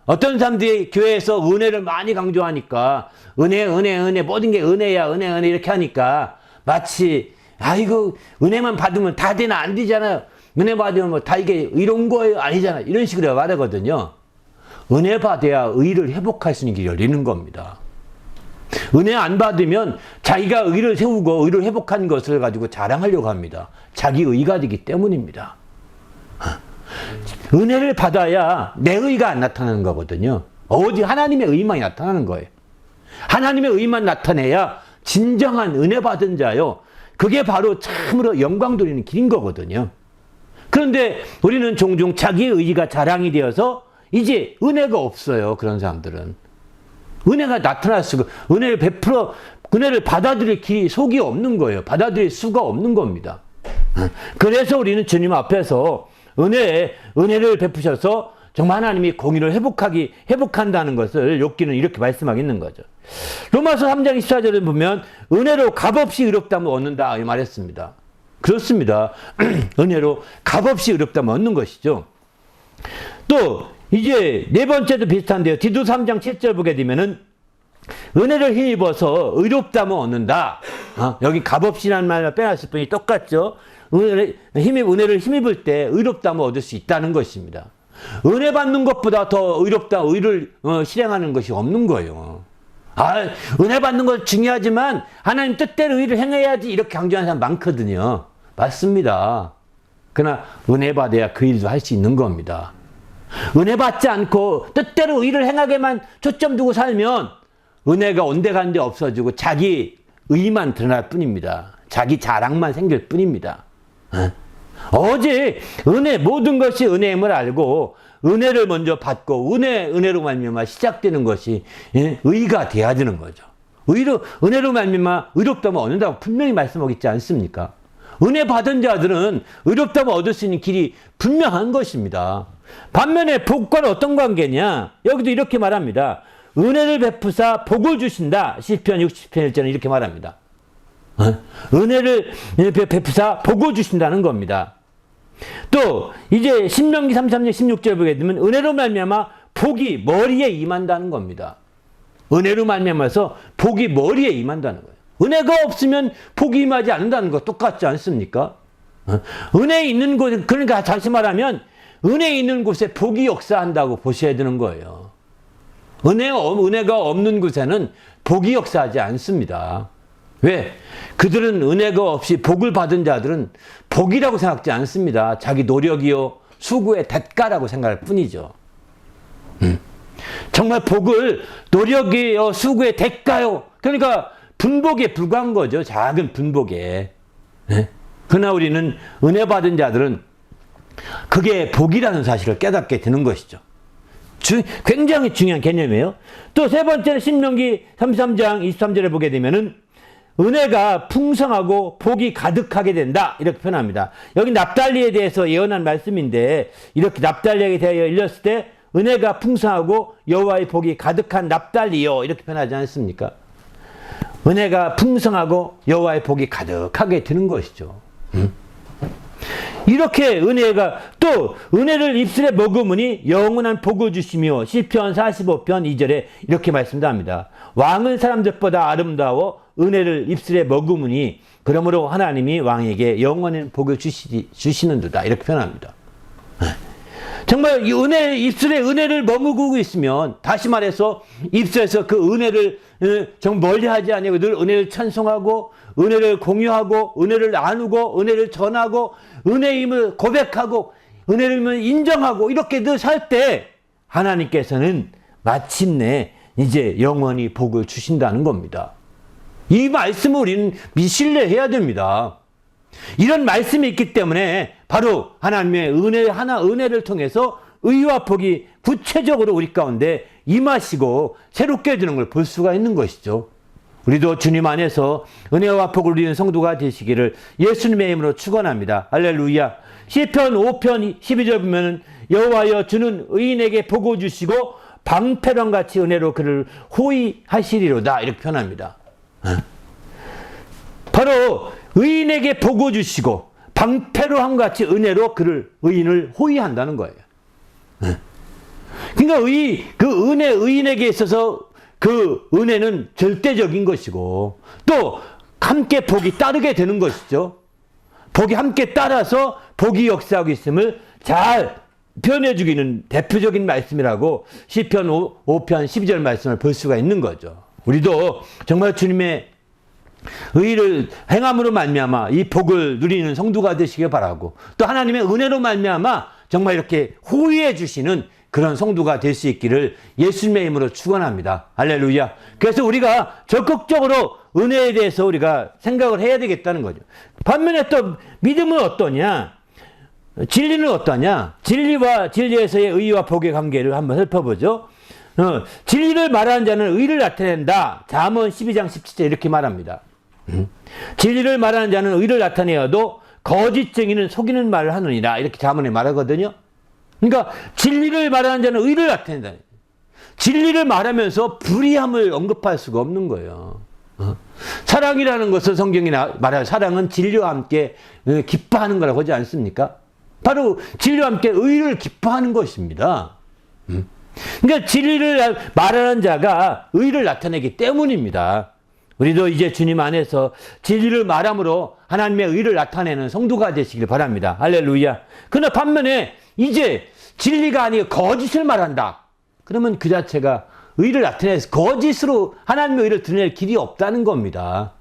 어떤 사람들이 교회에서 은혜를 많이 강조하니까 은혜 모든 게 은혜야 은혜 이렇게 하니까 마치 아이고 은혜만 받으면 다 되나 안 되잖아요. 은혜 받으면 뭐 다 이게 이런 거예요 아니잖아 이런 식으로 말하거든요. 은혜 받아야 의를 회복할 수 있는 길이 열리는 겁니다. 은혜 안 받으면 자기가 의를 세우고 의를 회복한 것을 가지고 자랑하려고 합니다. 자기 의가 되기 때문입니다. 은혜를 받아야 내 의가 안 나타나는 거거든요. 오직 하나님의 의만이 나타나는 거예요. 하나님의 의만 나타내야 진정한 은혜 받은 자요. 그게 바로 참으로 영광 돌리는 길인 거거든요. 그런데 우리는 종종 자기의 의가 자랑이 되어서 이제 은혜가 없어요. 그런 사람들은. 은혜가 나타날 수가, 은혜를 받아들일 길이 속이 없는 거예요. 받아들일 수가 없는 겁니다. 그래서 우리는 주님 앞에서 은혜를 베푸셔서 정말 하나님이 공의를 회복한다는 것을 욥기는 이렇게 말씀하고 있는 거죠. 로마서 3장 24절에 보면 은혜로 값없이 의롭다면 얻는다 이 말했습니다. 그렇습니다. 은혜로 값없이 의롭다면 얻는 것이죠. 또 이제 네 번째도 비슷한데요. 디도 3장 7절 보게 되면은 은혜를 힘입어서 의롭다면 얻는다. 여기 값없이라는 말을 빼놨을 뿐이 똑같죠. 은혜를 힘입을 때 의롭다면 얻을 수 있다는 것입니다. 은혜 받는 것보다 더 의롭다 의를 실행하는 것이 없는 거예요. 은혜 받는 것 중요하지만 하나님 뜻대로 의를 행해야지 이렇게 강조하는 사람 많거든요. 맞습니다. 그러나 은혜 받아야 그 일도 할 수 있는 겁니다. 은혜 받지 않고 뜻대로 의를 행하게만 초점 두고 살면 은혜가 온데간데 없어지고 자기 의만 드러날 뿐입니다. 자기 자랑만 생길 뿐입니다. 오직 모든 것이 은혜임을 알고 은혜를 먼저 받고 은혜로 말미암아 시작되는 것이 의가 돼야 되는 거죠. 은혜로 말미암아 의롭다면 얻는다고 분명히 말씀하고 있지 않습니까? 은혜 받은 자들은 의롭다면 얻을 수 있는 길이 분명한 것입니다. 반면에 복과는 어떤 관계냐? 여기도 이렇게 말합니다. 은혜를 베푸사 복을 주신다. 시편 60편 1절은 이렇게 말합니다. 은혜를 베푸사 복을 주신다는 겁니다. 또 이제 신명기 33장 16절 보게 되면 은혜로 말미암아 복이 머리에 임한다는 겁니다. 은혜로 말미암아서 복이 머리에 임한다는 거예요. 은혜가 없으면 복이 임하지 않는다는 거 똑같지 않습니까? 은혜 있는 곳, 그러니까 다시 말하면 은혜 있는 곳에 복이 역사한다고 보셔야 되는 거예요. 은혜가 없는 곳에는 복이 역사하지 않습니다. 왜? 그들은 은혜가 없이 복을 받은 자들은 복이라고 생각하지 않습니다. 자기 노력이요 수고의 대가라고 생각할 뿐이죠. 정말 복을 노력이요 수고의 대가요. 그러니까 분복에 불과한 거죠. 작은 분복에. 그러나 우리는 은혜 받은 자들은 그게 복이라는 사실을 깨닫게 되는 것이죠. 굉장히 중요한 개념이에요. 또 세 번째는 신명기 33장 23절에 보게 되면은 은혜가 풍성하고 복이 가득하게 된다 이렇게 표현합니다. 여기 납달리에 대해서 예언한 말씀인데 이렇게 납달리에 대하여 읽었을 때 은혜가 풍성하고 여호와의 복이 가득한 납달리요 이렇게 표현하지 않습니까? 은혜가 풍성하고 여호와의 복이 가득하게 드는 것이죠. 이렇게 은혜가 또 은혜를 입술에 머금으니 영원한 복을 주시며 시편 45편 2절에 이렇게 말씀합니다. 왕은 사람들보다 아름다워 은혜를 입술에 머금으니 그러므로 하나님이 왕에게 영원한 복을 주시는도다 이렇게 표현합니다. 정말 이 입술에 은혜를 머무고 있으면 다시 말해서 입술에서 그 은혜를 정말 멀리하지 아니하고 늘 은혜를 찬송하고 은혜를 공유하고 은혜를 나누고 은혜를 전하고 은혜의 힘을 고백하고 은혜의 힘을 인정하고 이렇게 늘 살 때 하나님께서는 마침내 이제 영원히 복을 주신다는 겁니다. 이 말씀을 우리는 신뢰해야 됩니다. 이런 말씀이 있기 때문에 바로 하나님의 은혜를 통해서 의와 복이 구체적으로 우리 가운데 임하시고 새롭게 되는 걸 볼 수가 있는 것이죠. 우리도 주님 안에서 은혜와 복을 누리는 성도가 되시기를 예수님의 이름으로 축원합니다. 할렐루야. 시편 5편 12절 보면 여호와여 주는 의인에게 복을 주시고 방패랑같이 은혜로 그를 호위하시리로다 이렇게 표현합니다. 바로 의인에게 복을 주시고 방패로 같이 은혜로 그를 의인을 호위한다는 거예요. 그러니까 의인에게 있어서 그 은혜는 절대적인 것이고 또 함께 복이 따르게 되는 것이죠. 복이 함께 따라서 복이 역사하고 있음을 잘 표현해 주기는 대표적인 말씀이라고 시편 5편 12절 말씀을 볼 수가 있는 거죠. 우리도 정말 주님의 의를 행함으로 말미암아 이 복을 누리는 성도가 되시길 바라고 또 하나님의 은혜로 말미암아 정말 이렇게 호위해 주시는 그런 성도가 될 수 있기를 예수님의 이름으로 축원합니다. 할렐루야. 그래서 우리가 적극적으로 은혜에 대해서 우리가 생각을 해야 되겠다는 거죠. 반면에 또 믿음은 어떠냐? 진리는 어떠냐? 진리와 진리에서의 의와 복의 관계를 한번 살펴보죠. 진리를 말하는 자는 의를 나타낸다. 잠언 12장 17절 이렇게 말합니다. 진리를 말하는 자는 의를 나타내어도 거짓쟁이는 속이는 말을 하느니라 이렇게 잠언에 말하거든요. 그러니까 진리를 말하는 자는 의를 나타낸다. 진리를 말하면서 불의함을 언급할 수가 없는 거예요. 사랑이라는 것을 성경이 말하는 사랑은 진리와 함께 기뻐하는 거라고 하지 않습니까? 바로 진리와 함께 의를 기뻐하는 것입니다. 그러니까 진리를 말하는 자가 의를 나타내기 때문입니다. 우리도 이제 주님 안에서 진리를 말함으로 하나님의 의를 나타내는 성도가 되시길 바랍니다. 할렐루야. 그러나 반면에 이제 진리가 아니고 거짓을 말한다. 그러면 그 자체가 의를 나타내서 거짓으로 하나님의 의를 드러낼 길이 없다는 겁니다.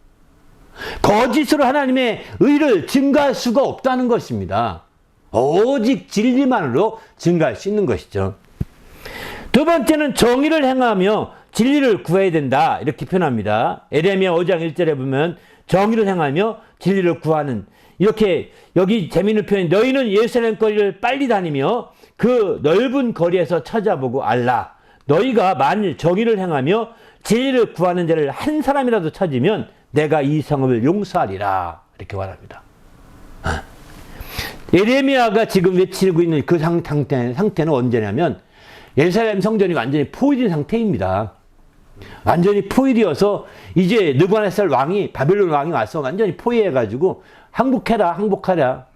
거짓으로 하나님의 의를 증가할 수가 없다는 것입니다. 오직 진리만으로 증가할 수 있는 것이죠. 두 번째는 정의를 행하며 진리를 구해야 된다 이렇게 표현합니다. 에레미야 5장 1절에 보면 정의를 행하며 진리를 구하는 이렇게 여기 재미있는 표현이 너희는 예루살렘 거리를 빨리 다니며 그 넓은 거리에서 찾아보고 알라. 너희가 만일 정의를 행하며 진리를 구하는 자를 한 사람이라도 찾으면 내가 이 성읍을 용서하리라 이렇게 말합니다. 에레미야가 지금 외치고 있는 그 상태는 언제냐면 예루살렘 성전이 완전히 포위된 상태입니다. 완전히 포위되어서 이제 느부갓네살 왕이 바벨론 왕이 와서 완전히 포위해가지고 항복하라.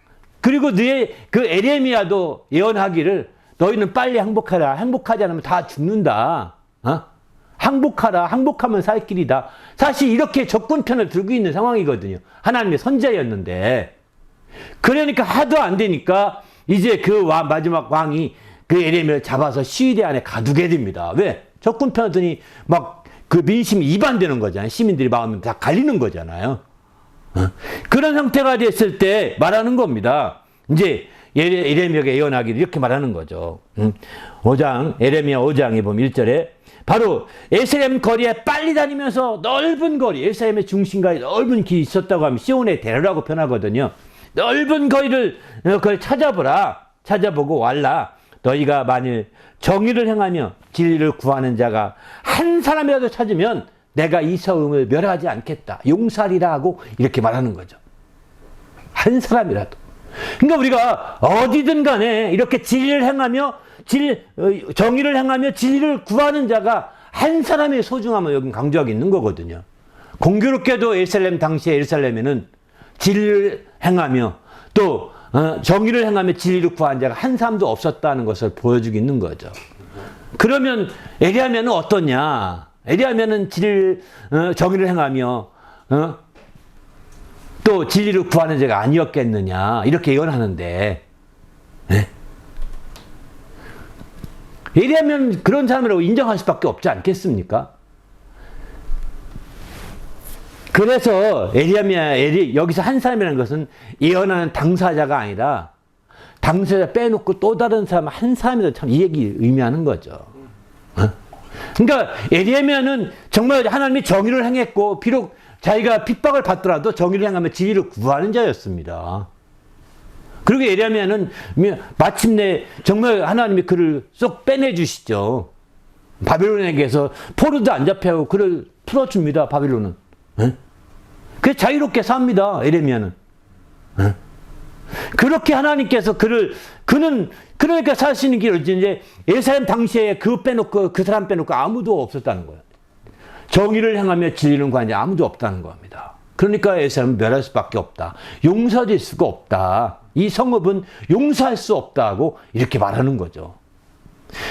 그리고 너의 그 에레미야도 예언하기를 너희는 빨리 항복하라. 항복하지 않으면 다 죽는다. 항복하라. 항복하면 살 길이다. 사실 이렇게 적군편을 들고 있는 상황이거든요. 하나님의 선자였는데. 그러니까 하도 안 되니까 이제 그 마지막 왕이 그 에레미야를 잡아서 시위대 안에 가두게 됩니다. 왜? 적군편들이 막 그 민심이 이반되는 거잖아요. 시민들이 마음이 다 갈리는 거잖아요. 그런 상태가 됐을 때 말하는 겁니다. 이제 에레미야가 예언하기를 이렇게 말하는 거죠. 5장, 에레미야 5장에 보면 1절에 바로 예루살렘 거리에 빨리 다니면서 넓은 거리, 예루살렘의 중심가에 넓은 길이 있었다고 하면 시온의 대로라고 표현하거든요. 넓은 거리를 그걸 찾아보고 왔라. 너희가 만일 정의를 행하며 진리를 구하는 자가 한 사람이라도 찾으면 내가 이 성읍을 멸하지 않겠다. 용서하리라 하고 이렇게 말하는 거죠. 한 사람이라도. 그러니까 우리가 어디든 간에 이렇게 진리를 행하며 정의를 행하며 진리를 구하는 자가 한 사람의 소중함을 여기 강조하고 있는 거거든요. 공교롭게도 예루살렘 당시에 예루살렘에는 진리를 행하며 또 정의를 행하며 진리를 구한 자가 한 사람도 없었다는 것을 보여주고 있는 거죠. 그러면 에리야면은 어떠냐? 에리야면은 정의를 행하며 또 진리를 구하는 자가 아니었겠느냐? 이렇게 예언하는데, 네? 에리야면 그런 사람이라고 인정할 수밖에 없지 않겠습니까? 그래서 여기서 한 사람이라는 것은 예언하는 당사자가 아니라 당사자 빼놓고 또 다른 사람 한 사람이다. 참 이 얘기 의미하는 거죠. 그러니까 에리야면은 정말 하나님이 정의를 행했고 비록 자기가 핍박을 받더라도 정의를 행하며 진리를 구하는 자였습니다. 그리고 에리야면은 마침내 정말 하나님이 그를 쏙 빼내주시죠. 바빌론에게서 포로도 안 잡혀가고 그를 풀어줍니다. 바빌론은. 그 자유롭게 삽니다. 에레미야는. 그렇게 하나님께서 그는 그러니까 살 수 있는 길을 이제 예루살렘 당시에 그 사람 빼놓고 아무도 없었다는 거예요. 정의를 행하며 진리를 구하는 자 아무도 없다는 겁니다. 그러니까 예루살렘은 멸할 수밖에 없다. 용서될 수가 없다. 이 성읍은 용서할 수 없다고 이렇게 말하는 거죠.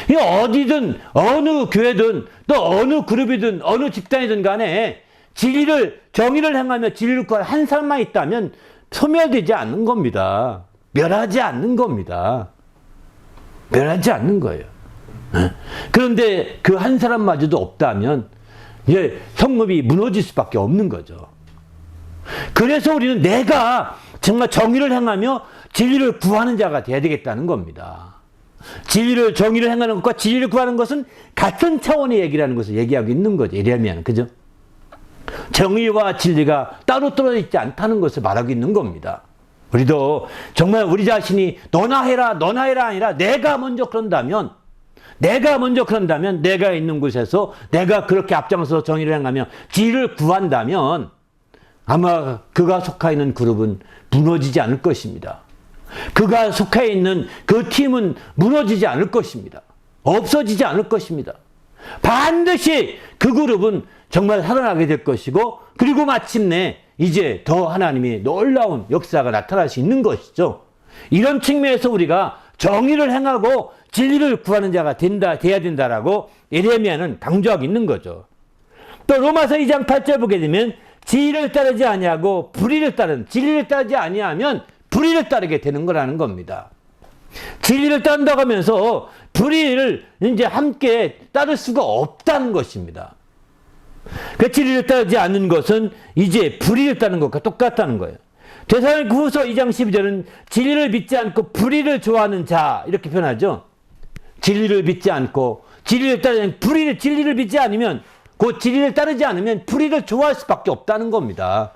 어디든 어느 교회든 또 어느 그룹이든 어느 집단이든 간에 정의를 행하며 진리를 구하는 한 사람만 있다면 소멸되지 않는 겁니다. 멸하지 않는 겁니다. 멸하지 않는 거예요. 그런데 그 한 사람마저도 없다면 이제 성읍이 무너질 수밖에 없는 거죠. 그래서 우리는 내가 정말 정의를 행하며 진리를 구하는 자가 돼야 되겠다는 겁니다. 정의를 행하는 것과 진리를 구하는 것은 같은 차원의 얘기라는 것을 얘기하고 있는 거죠. 예레미야는. 그죠? 정의와 진리가 따로 떨어져 있지 않다는 것을 말하고 있는 겁니다. 우리도 정말 우리 자신이 너나 해라 아니라 내가 먼저 그런다면 내가 있는 곳에서 내가 그렇게 앞장서서 정의를 행하며 진리를 구한다면 아마 그가 속해 있는 그룹은 무너지지 않을 것입니다. 그가 속해 있는 그 팀은 무너지지 않을 것입니다. 없어지지 않을 것입니다. 반드시 그 그룹은 정말 살아나게 될 것이고 그리고 마침내 이제 더 하나님이 놀라운 역사가 나타날 수 있는 것이죠. 이런 측면에서 우리가 정의를 행하고 진리를 구하는 자가 돼야 된다라고 예레미야는 강조하고 있는 거죠. 또 로마서 2장 8절 보게 되면 진리를 따르지 아니하고 진리를 따르지 아니하면 불의를 따르게 되는 거라는 겁니다. 진리를 따른다고 하면서 불의를 이제 함께 따를 수가 없다는 것입니다. 그 진리를 따르지 않는 것은 이제 불의를 따르는 것과 똑같다는 거예요. 데살로니가후서 2장 12절은 진리를 믿지 않고 불의를 좋아하는 자 이렇게 표현하죠. 진리를 믿지 않고 진리를 믿지 않으면 그 진리를 따르지 않으면 불의를 좋아할 수밖에 없다는 겁니다.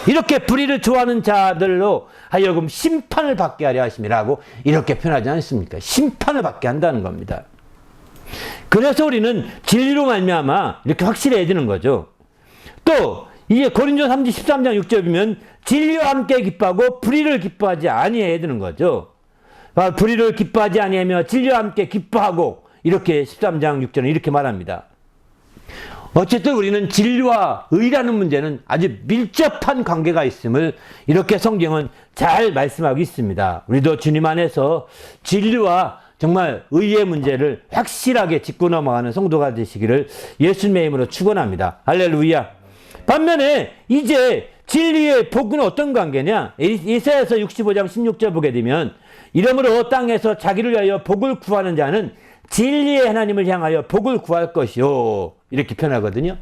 이렇게 불의를 좋아하는 자들로 하여금 심판을 받게 하려 하심이라고 이렇게 표현하지 않습니까? 심판을 받게 한다는 겁니다. 그래서 우리는 진리로 말미암아 이렇게 확실해야 되는 거죠. 또 이게 고린도서 13장 6절 보면 진리와 함께 기뻐하고 불의를 기뻐하지 아니해야 되는 거죠. 불의를 기뻐하지 아니하며 진리와 함께 기뻐하고 이렇게 13장 6절은 이렇게 말합니다. 어쨌든 우리는 진리와 의라는 문제는 아주 밀접한 관계가 있음을 이렇게 성경은 잘 말씀하고 있습니다. 우리도 주님 안에서 진리와 정말 의의 문제를 확실하게 짚고 넘어가는 성도가 되시기를 예수님의 이름으로 축원합니다. 할렐루야. 반면에 이제 진리의 복은 어떤 관계냐? 이사야서 65장 16절 보게 되면 이러므로 땅에서 자기를 위하여 복을 구하는 자는 진리의 하나님을 향하여 복을 구할 것이요. 이렇게 표현하거든요.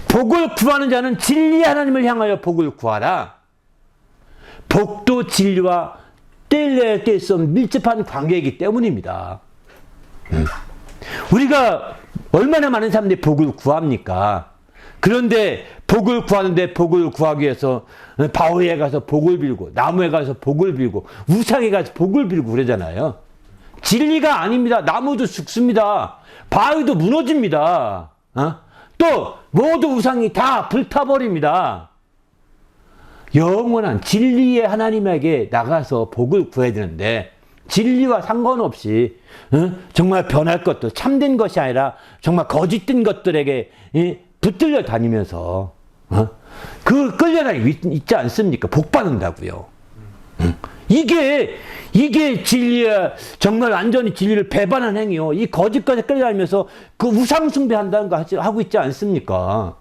복을 구하는 자는 진리의 하나님을 향하여 복을 구하라. 복도 진리와 뗄래야 뗄 수 없는 밀접한 관계이기 때문입니다. 우리가 얼마나 많은 사람들이 복을 구합니까? 그런데 복을 구하는데 복을 구하기 위해서 바위에 가서 복을 빌고 나무에 가서 복을 빌고 우상에 가서 복을 빌고 그러잖아요. 진리가 아닙니다. 나무도 죽습니다. 바위도 무너집니다. 또 모두 우상이 다 불타버립니다. 영원한 진리의 하나님에게 나가서 복을 구해야 되는데 진리와 상관없이 정말 변할 것도 참된 것이 아니라 정말 거짓된 것들에게 붙들려 다니면서 그 끌려다니 있지 않습니까? 복 받는다고요. 이게 진리야. 정말 완전히 진리를 배반한 행위요. 이 거짓까지 끌려다니면서 그 우상숭배한다는 거 하고 있지 않습니까?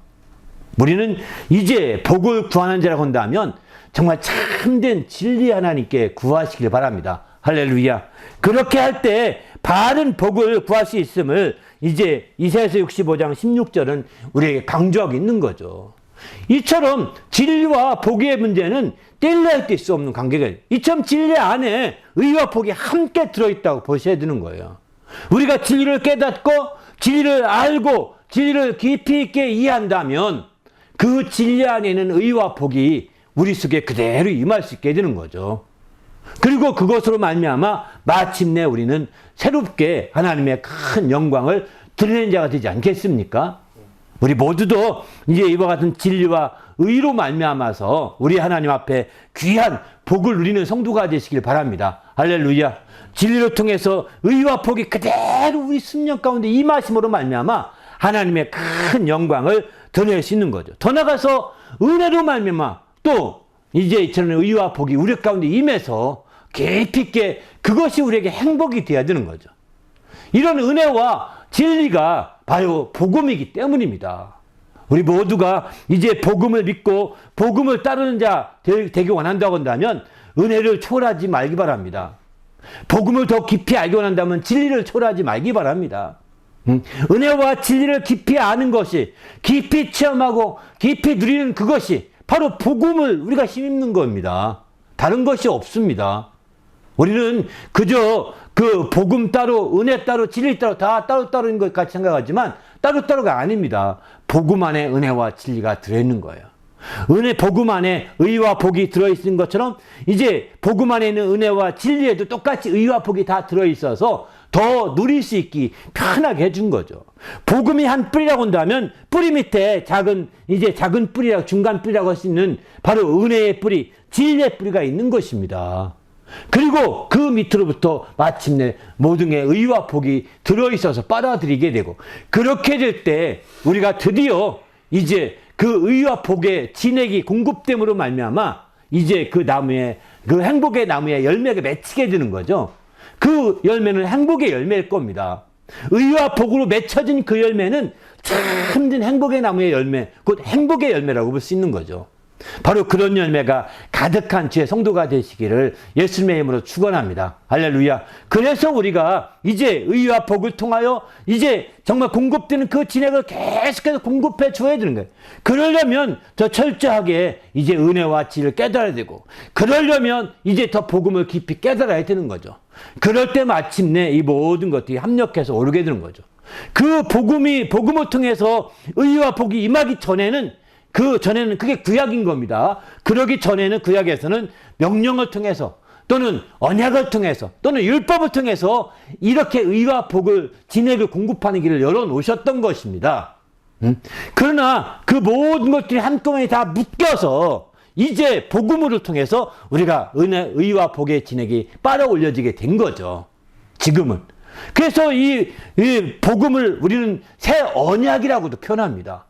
우리는 이제 복을 구하는 자라고 한다면 정말 참된 진리 하나님께 구하시길 바랍니다. 할렐루야. 그렇게 할 때 바른 복을 구할 수 있음을 이제 이사야서 65장 16절은 우리에게 강조하고 있는 거죠. 이처럼 진리와 복의 문제는 뗄래야 뗄 수 없는 관계가 있어요. 이처럼 진리 안에 의와 복이 함께 들어있다고 보셔야 되는 거예요. 우리가 진리를 깨닫고 진리를 알고 진리를 깊이 있게 이해한다면 그 진리 안에는 의와 복이 우리 속에 그대로 임할 수 있게 되는 거죠. 그리고 그것으로 말미암아 마침내 우리는 새롭게 하나님의 큰 영광을 드리는 자가 되지 않겠습니까? 우리 모두도 이제 이와 같은 진리와 의로 말미암아서 우리 하나님 앞에 귀한 복을 누리는 성도가 되시길 바랍니다. 할렐루야. 진리를 통해서 의와 복이 그대로 우리 심령 가운데 임하심으로 말미암아 하나님의 큰 영광을 드러낼 수 있는 거죠. 더 나아가서 은혜로 말미암아 또 이제 이처럼 의와 복이 우리 가운데 임해서 깊이 있게 그것이 우리에게 행복이 되어야 되는 거죠. 이런 은혜와 진리가 바로 복음이기 때문입니다. 우리 모두가 이제 복음을 믿고 복음을 따르는 자 되기 원한다고 한다면 은혜를 초월하지 말기 바랍니다. 복음을 더 깊이 알기 원한다면 진리를 초월하지 말기 바랍니다. 은혜와 진리를 깊이 아는 것이, 깊이 체험하고 깊이 누리는 그것이 바로 복음을 우리가 힘입는 겁니다. 다른 것이 없습니다. 우리는 그저 그 복음 따로, 은혜 따로, 진리 따로 다 따로따로인 것 같이 생각하지만 따로따로가 아닙니다. 복음 안에 은혜와 진리가 들어있는 거예요. 복음 안에 의와 복이 들어있는 것처럼 이제 복음 안에 있는 은혜와 진리에도 똑같이 의와 복이 다 들어있어서 더 누릴 수 있기 편하게 해준 거죠. 복음이 한 뿌리라고 한다면 뿌리 밑에 작은 뿌리라고, 중간 뿌리라고 할 수 있는 바로 은혜의 뿌리, 진리의 뿌리가 있는 것입니다. 그리고 그 밑으로부터 마침내 모든 게 의와 복이 들어있어서 빨아들이게 되고, 그렇게 될 때 우리가 드디어 이제 그 의와 복의 진액이 공급됨으로 말미암아 이제 그 나무에, 그 행복의 나무에 열매가 맺히게 되는 거죠. 그 열매는 행복의 열매일 겁니다. 의와 복으로 맺혀진 그 열매는 참된 행복의 나무의 열매, 곧 행복의 열매라고 볼 수 있는 거죠. 바로 그런 열매가 가득한 주의 성도가 되시기를 예수님의 이름으로 축원합니다. 할렐루야. 그래서 우리가 이제 의와 복을 통하여 이제 정말 공급되는 그 진액을 계속해서 공급해 줘야 되는 거예요. 그러려면 더 철저하게 이제 은혜와 진리를 깨달아야 되고, 그러려면 이제 더 복음을 깊이 깨달아야 되는 거죠. 그럴 때 마침내 이 모든 것들이 합력해서 오르게 되는 거죠. 그 복음을 통해서 의와 복이 임하기 전에는 그게 구약인 겁니다. 그러기 전에는 구약에서는 명령을 통해서 또는 언약을 통해서 또는 율법을 통해서 이렇게 의와 복을, 진액을 공급하는 길을 열어놓으셨던 것입니다. 그러나 그 모든 것들이 한꺼번에 다 묶여서 이제 복음을 통해서 우리가 의와 복의 진액이 빨아 올려지게 된 거죠. 지금은. 그래서 이 복음을 우리는 새 언약이라고도 표현합니다.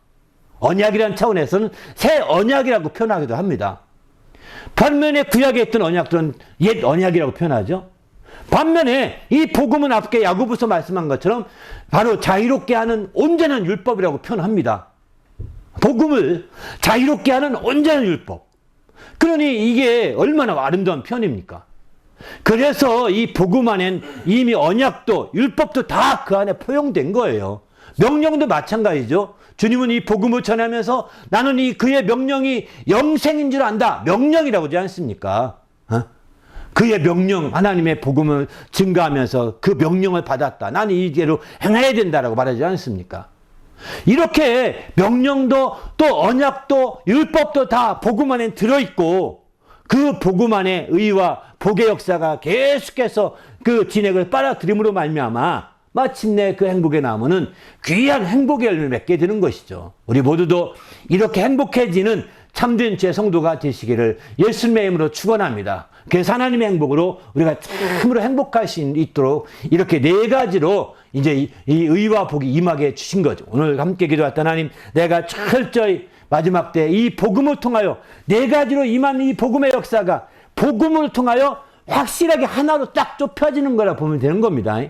언약이라는 차원에서는 새 언약이라고 표현하기도 합니다. 반면에 구약에 있던 언약들은 옛 언약이라고 표현하죠. 반면에 이 복음은 앞에 야고보서 말씀한 것처럼 바로 자유롭게 하는 온전한 율법이라고 표현합니다. 복음을 자유롭게 하는 온전한 율법. 그러니 이게 얼마나 아름다운 표현입니까? 그래서 이 복음 안엔 이미 언약도 율법도 다 그 안에 포용된 거예요. 명령도 마찬가지죠. 주님은 이 복음을 전하면서 나는 그의 명령이 영생인 줄 안다. 명령이라고 하지 않습니까? 그의 명령, 하나님의 복음을 증거하면서 그 명령을 받았다. 나는 이대로 행해야 된다라고 말하지 않습니까? 이렇게 명령도 또 언약도 율법도 다 복음 안에 들어있고, 그 복음 안에 의와 복의 역사가 계속해서 그 진액을 빨아들임으로 말미암아 마침내 그 행복의 나무는 귀한 행복의 열매를 맺게 되는 것이죠. 우리 모두도 이렇게 행복해지는 참된 제 성도가 되시기를 예수님의 이름으로 축원합니다. 그래서 하나님의 행복으로 우리가 참으로 행복할 수 있도록 이렇게 네 가지로 이제 이 의와 복이 임하게 주신 거죠. 오늘 함께 기도했던 하나님, 내가 철저히 마지막 때 이 복음을 통하여 네 가지로 임한 이 복음의 역사가 복음을 통하여 확실하게 하나로 딱 좁혀지는 거라 보면 되는 겁니다.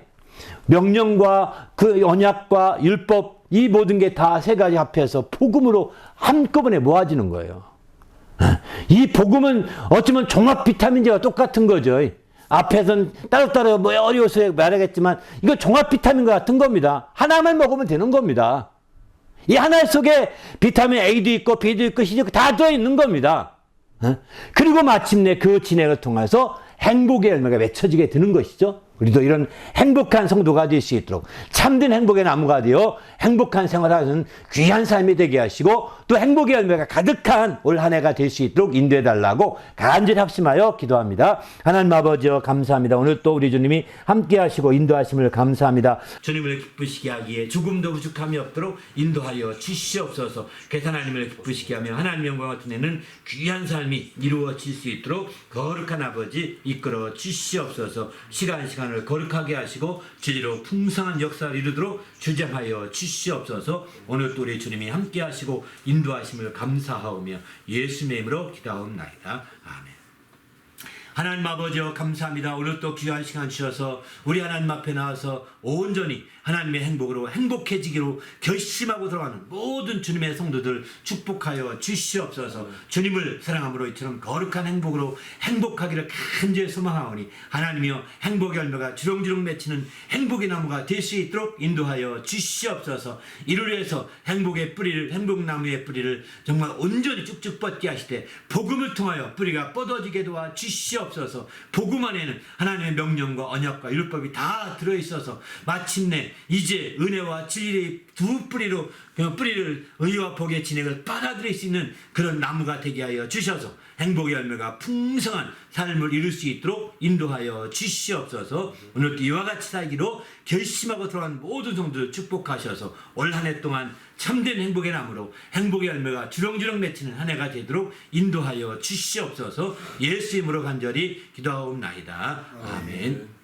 명령과 그 언약과 율법, 이 모든 게 다 세 가지 합해서 복음으로 한꺼번에 모아지는 거예요. 이 복음은 어쩌면 종합 비타민제와 똑같은 거죠. 앞에선 따로따로 뭐 어려워서 말하겠지만 이거 종합 비타민과 같은 겁니다. 하나만 먹으면 되는 겁니다. 이 하나 속에 비타민 A도 있고 B도 있고 C도 있고 다 들어있는 겁니다. 그리고 마침내 그 진행을 통해서 행복의 열매가 맺혀지게 되는 것이죠. 우리도 이런 행복한 성도가 될 수 있도록 참된 행복의 나무가 되어 행복한 생활하는 귀한 삶이 되게 하시고 또 행복의 열매가 가득한 올 한 해가 될 수 있도록 인도해 달라고 간절히 합심하여 기도합니다. 하나님 아버지여 감사합니다. 오늘 또 우리 주님이 함께 하시고 인도하심을 감사합니다. 주님을 기쁘시게 하기에 조금도 부족함이 없도록 인도하여 주시옵소서. 그래서 하나님을 기쁘시게 하며 하나님 영광을 드리는 귀한 삶이 이루어질 수 있도록 거룩한 아버지 이끌어 주시옵소서. 시간을 거룩하게 하시고 진리로 풍성한 역사를 이루도록 주장하여 주시옵소서. 오늘 또 우리 주님이 함께 하시고 인도하심을 감사하오며 예수님의 이름으로 기도하옵나이다. 아멘. 하나님 아버지여 감사합니다. 오늘 또 귀한 시간 주셔서 우리 하나님 앞에 나와서 온전히 하나님의 행복으로 행복해지기로 결심하고 들어가는 모든 주님의 성도들 축복하여 주시옵소서. 주님을 사랑함으로 이처럼 거룩한 행복으로 행복하기를 간절히 소망하오니 하나님이여 행복의 열매가 주렁주렁 맺히는 행복의 나무가 될 수 있도록 인도하여 주시옵소서. 이를 위해서 행복의 뿌리를, 행복나무의 뿌리를 정말 온전히 쭉쭉 뻗게 하시되 복음을 통하여 뿌리가 뻗어지게 도와 주시옵소서. 복음 안에는 하나님의 명령과 언약과 율법이 다 들어있어서 마침내 이제 은혜와 진리의 두 뿌리로 그 뿌리를 의와 복의 진행을 빨아들일 수 있는 그런 나무가 되게 하여 주셔서 행복의 열매가 풍성한 삶을 이룰 수 있도록 인도하여 주시옵소서. 오늘도 이와 같이 살기로 결심하고 들어간 모든 성도를 축복하셔서 올 한 해 동안 참된 행복의 나무로 행복의 열매가 주렁주렁 맺히는 한 해가 되도록 인도하여 주시옵소서. 예수 이름으로 간절히 기도하옵나이다. 아멘.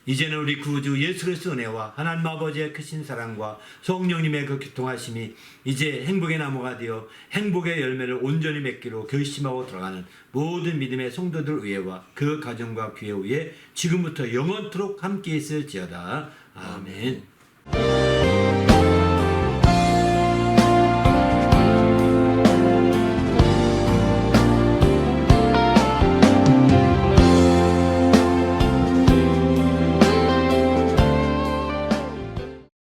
이제는 우리 구주 예수 그리스도 은혜와 하나님 아버지의 크신 사랑과 성령님의 그 교통하심이 이제 행복의 나무가 되어 행복의 열매를 온전히 맺기로 결심하고 들어가는 모든 믿음의 성도들 위에와 그 가정과 교회 위에 지금부터 영원토록 함께 있을지어다. 아멘.